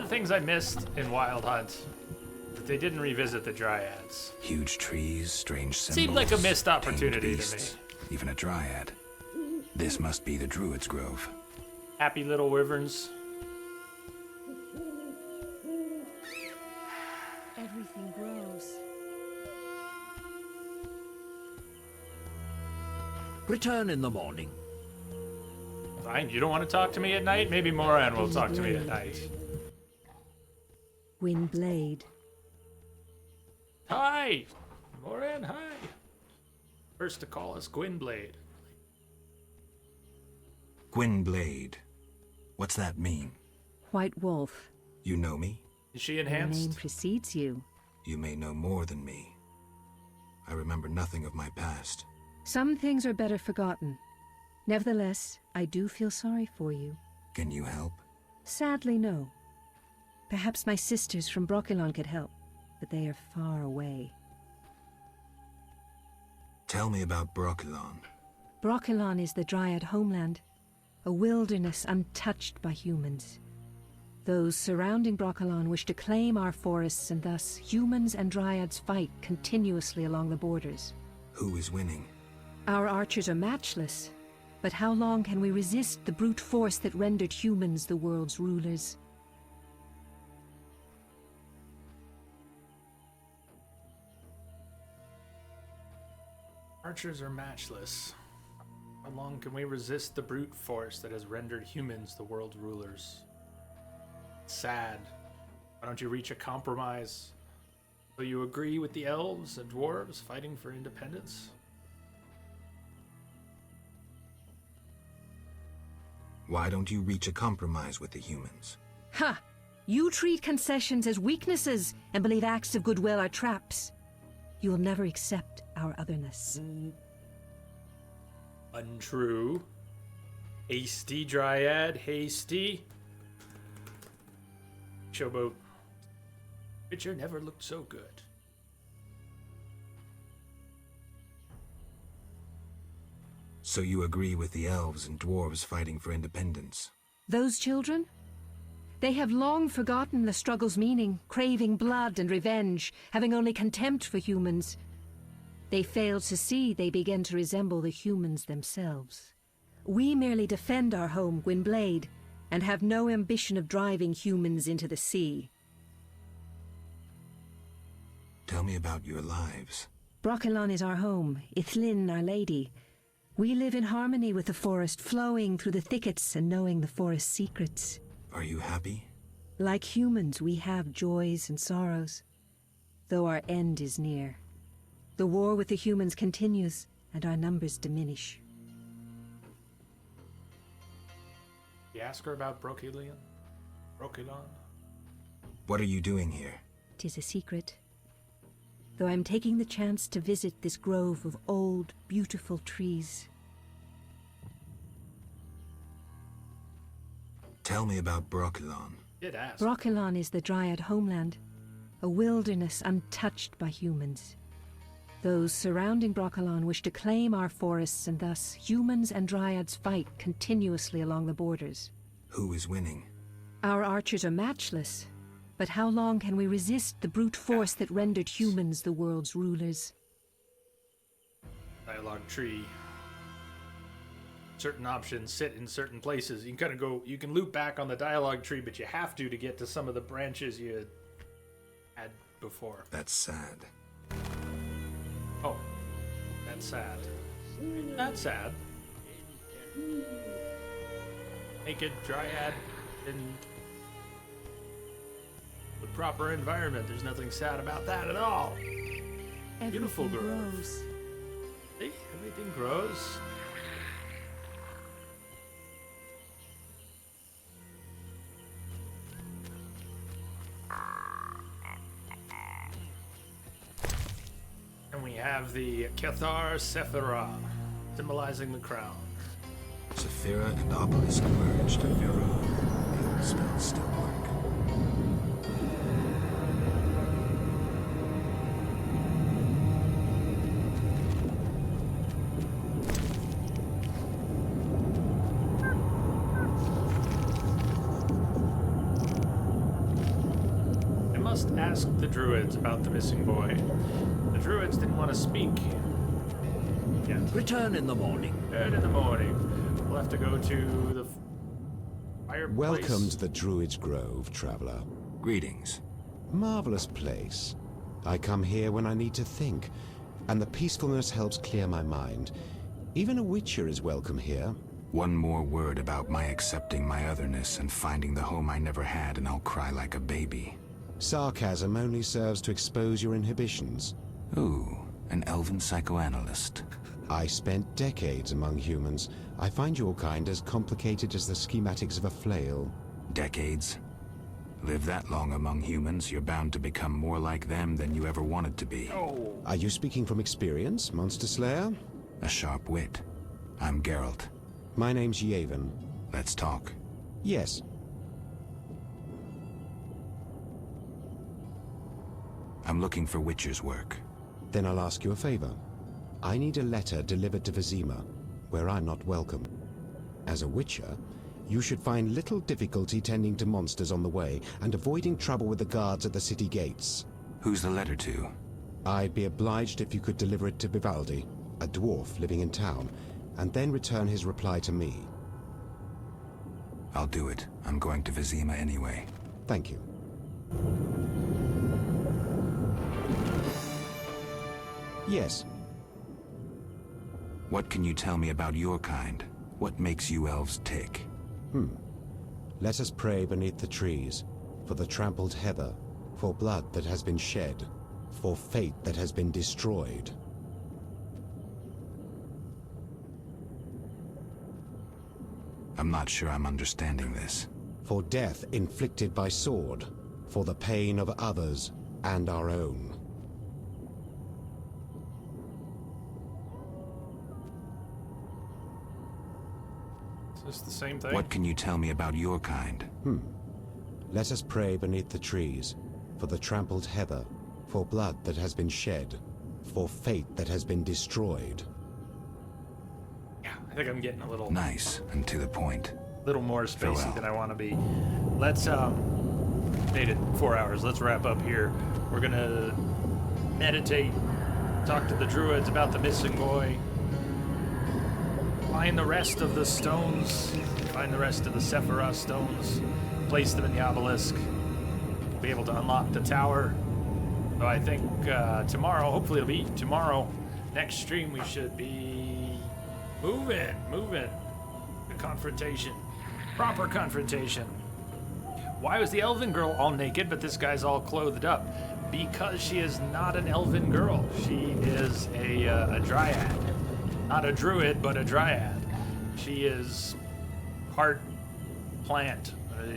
Things I missed in Wild Hunt, that they didn't revisit the Dryads. Huge trees, strange symbols. Seemed like a missed opportunity to me. Even a Dryad. This must be the Druid's Grove. Happy little wyverns. Everything grows. Return in the morning. Fine, you don't want to talk to me at night? Maybe Moran will talk to me at night. Windblade. Hi! Moran, hi! First to call us Gwynblade. Gwynblade. What's that mean? White Wolf. You know me? Is she Your enhanced? name precedes you. You may know more than me. I remember nothing of my past. Some things are better forgotten. Nevertheless, I do feel sorry for you. Can you help? Sadly, no. Perhaps my sisters from Brokilon could help, but they are far away. Tell me about Brokilon. Brokilon is the Dryad homeland, a wilderness untouched by humans. Those surrounding Brokilon wish to claim our forests, and thus humans and Dryads fight continuously along the borders. Who is winning? Our archers are matchless, but how long can we resist the brute force that rendered humans the world's rulers? Archers are matchless. How long can we resist the brute force that has rendered humans the world's rulers? Sad. Why don't you reach a compromise? So you agree with the elves and dwarves fighting for independence? Why don't you reach a compromise with the humans? Ha! You treat concessions as weaknesses and believe acts of goodwill are traps. You will never accept our otherness. Untrue. Hasty Dryad, hasty. Showboat. Picture never looked so good. So you agree with the elves and dwarves fighting for independence? Those children? They have long forgotten the struggle's meaning, craving blood and revenge, having only contempt for humans. They fail to see they begin to resemble the humans themselves. We merely defend our home, Gwynblade, and have no ambition of driving humans into the sea. Tell me about your lives. Brokilon is our home, Ithlin our lady. We live in harmony with the forest, flowing through the thickets and knowing the forest's secrets. Are you happy? Like humans, we have joys and sorrows, though our end is near. The war with the humans continues, and our numbers diminish. You ask her about Brokilon? What are you doing here? 'Tis a secret. Though I'm taking the chance to visit this grove of old, beautiful trees. Tell me about Brokilon. Did ask. Brokilon is the Dryad homeland, a wilderness untouched by humans. Those surrounding Brokilon wish to claim our forests, and thus humans and Dryads fight continuously along the borders. Who is winning? Our archers are matchless, but how long can we resist the brute force that rendered humans the world's rulers? Dialogue tree. Certain options sit in certain places. You can kind of go, you can loop back on the dialogue tree, but you have to get to some of the branches you had before. That's sad. Oh, that's sad. That's sad. Naked Dryad in the proper environment. There's nothing sad about that at all. Beautiful grows. See, everything grows. And we have the Cathar Sephira, symbolizing the crown. Sephira and Obelisk merged. The old spells still work. I must ask the druids about the missing boy. The druids didn't want to speak. Yeah. Return in the morning. Return in the morning. We'll have to go to the fireplace. Welcome to the Druid's Grove, traveler. Greetings. Marvelous place. I come here when I need to think, and the peacefulness helps clear my mind. Even a witcher is welcome here. One more word about my accepting my otherness and finding the home I never had, and I'll cry like a baby. Sarcasm only serves to expose your inhibitions. Ooh, an elven psychoanalyst. I spent decades among humans. I find your kind as complicated as the schematics of a flail. Decades? Live that long among humans, you're bound to become more like them than you ever wanted to be. Oh. Are you speaking from experience, Monster Slayer? A sharp wit. I'm Geralt. My name's Yavin. Let's talk. Yes. I'm looking for Witcher's work. Then I'll ask you a favor. I need a letter delivered to Vizima, where I'm not welcome. As a Witcher, you should find little difficulty tending to monsters on the way and avoiding trouble with the guards at the city gates. Who's the letter to? I'd be obliged if you could deliver it to Vivaldi, a dwarf living in town, and then return his reply to me. I'll do it. I'm going to Vizima anyway. Thank you. Yes. What can you tell me about your kind? What makes you elves tick? Let us pray beneath the trees, for the trampled heather, for blood that has been shed, for fate that has been destroyed. I'm not sure I'm understanding this. For death inflicted by sword, for the pain of others and our own. Is this the same thing? What can you tell me about your kind? Let us pray beneath the trees, for the trampled heather, for blood that has been shed, for fate that has been destroyed. Yeah, I think I'm getting a little... Nice, and to the point. Little more spacey than I want to be. Let's, made it 4 hours. Let's wrap up here. We're gonna meditate, talk to the druids about the missing boy, find the rest of the stones, find the rest of the Sephiroth stones, place them in the obelisk, be able to unlock the tower. So I think tomorrow, hopefully it'll be tomorrow, next stream we should be moving. The confrontation, proper confrontation. Why was the elven girl all naked, but this guy's all clothed up? Because she is not an elven girl. She is a dryad. Not a druid, but a dryad. She is part plant.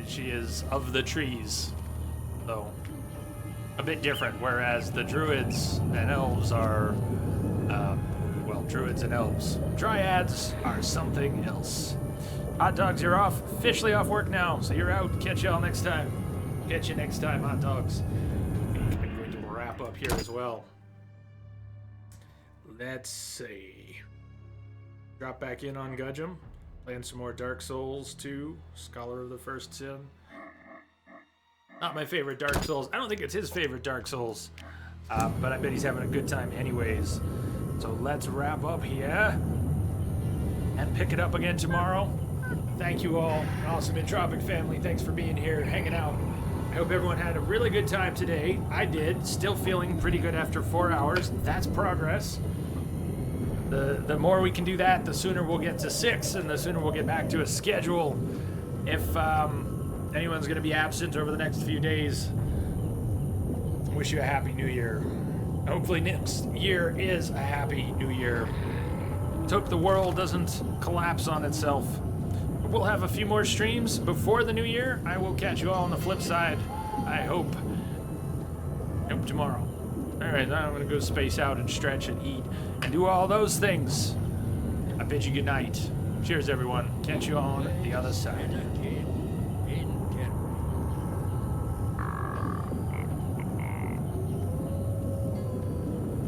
She is of the trees. So, a bit different, whereas the druids and elves are, well, druids and elves. Dryads are something else. Hot dogs, you're off. Officially off work now, so you're out. Catch y'all next time. Catch you next time, hot dogs. I'm going to wrap up here as well. Let's see. Drop back in on Gudgeon. Playing some more Dark Souls 2. Scholar of the First Sin. Not my favorite Dark Souls. I don't think it's his favorite Dark Souls. But I bet he's having a good time anyways. So let's wrap up here. And pick it up again tomorrow. Thank you all. Awesome Entropic family. Thanks for being here, hanging out. I hope everyone had a really good time today. I did. Still feeling pretty good after 4 hours. That's progress. The more we can do that, the sooner we'll get to 6, and the sooner we'll get back to a schedule. If anyone's going to be absent over the next few days, I wish you a happy new year. Hopefully next year is a happy new year. Let's hope the world doesn't collapse on itself. We'll have a few more streams before the new year. I will catch you all on the flip side. I hope tomorrow. All right, now I'm going to go space out and stretch and eat and do all those things. I bid you good night. Cheers, everyone. Catch you on the other side.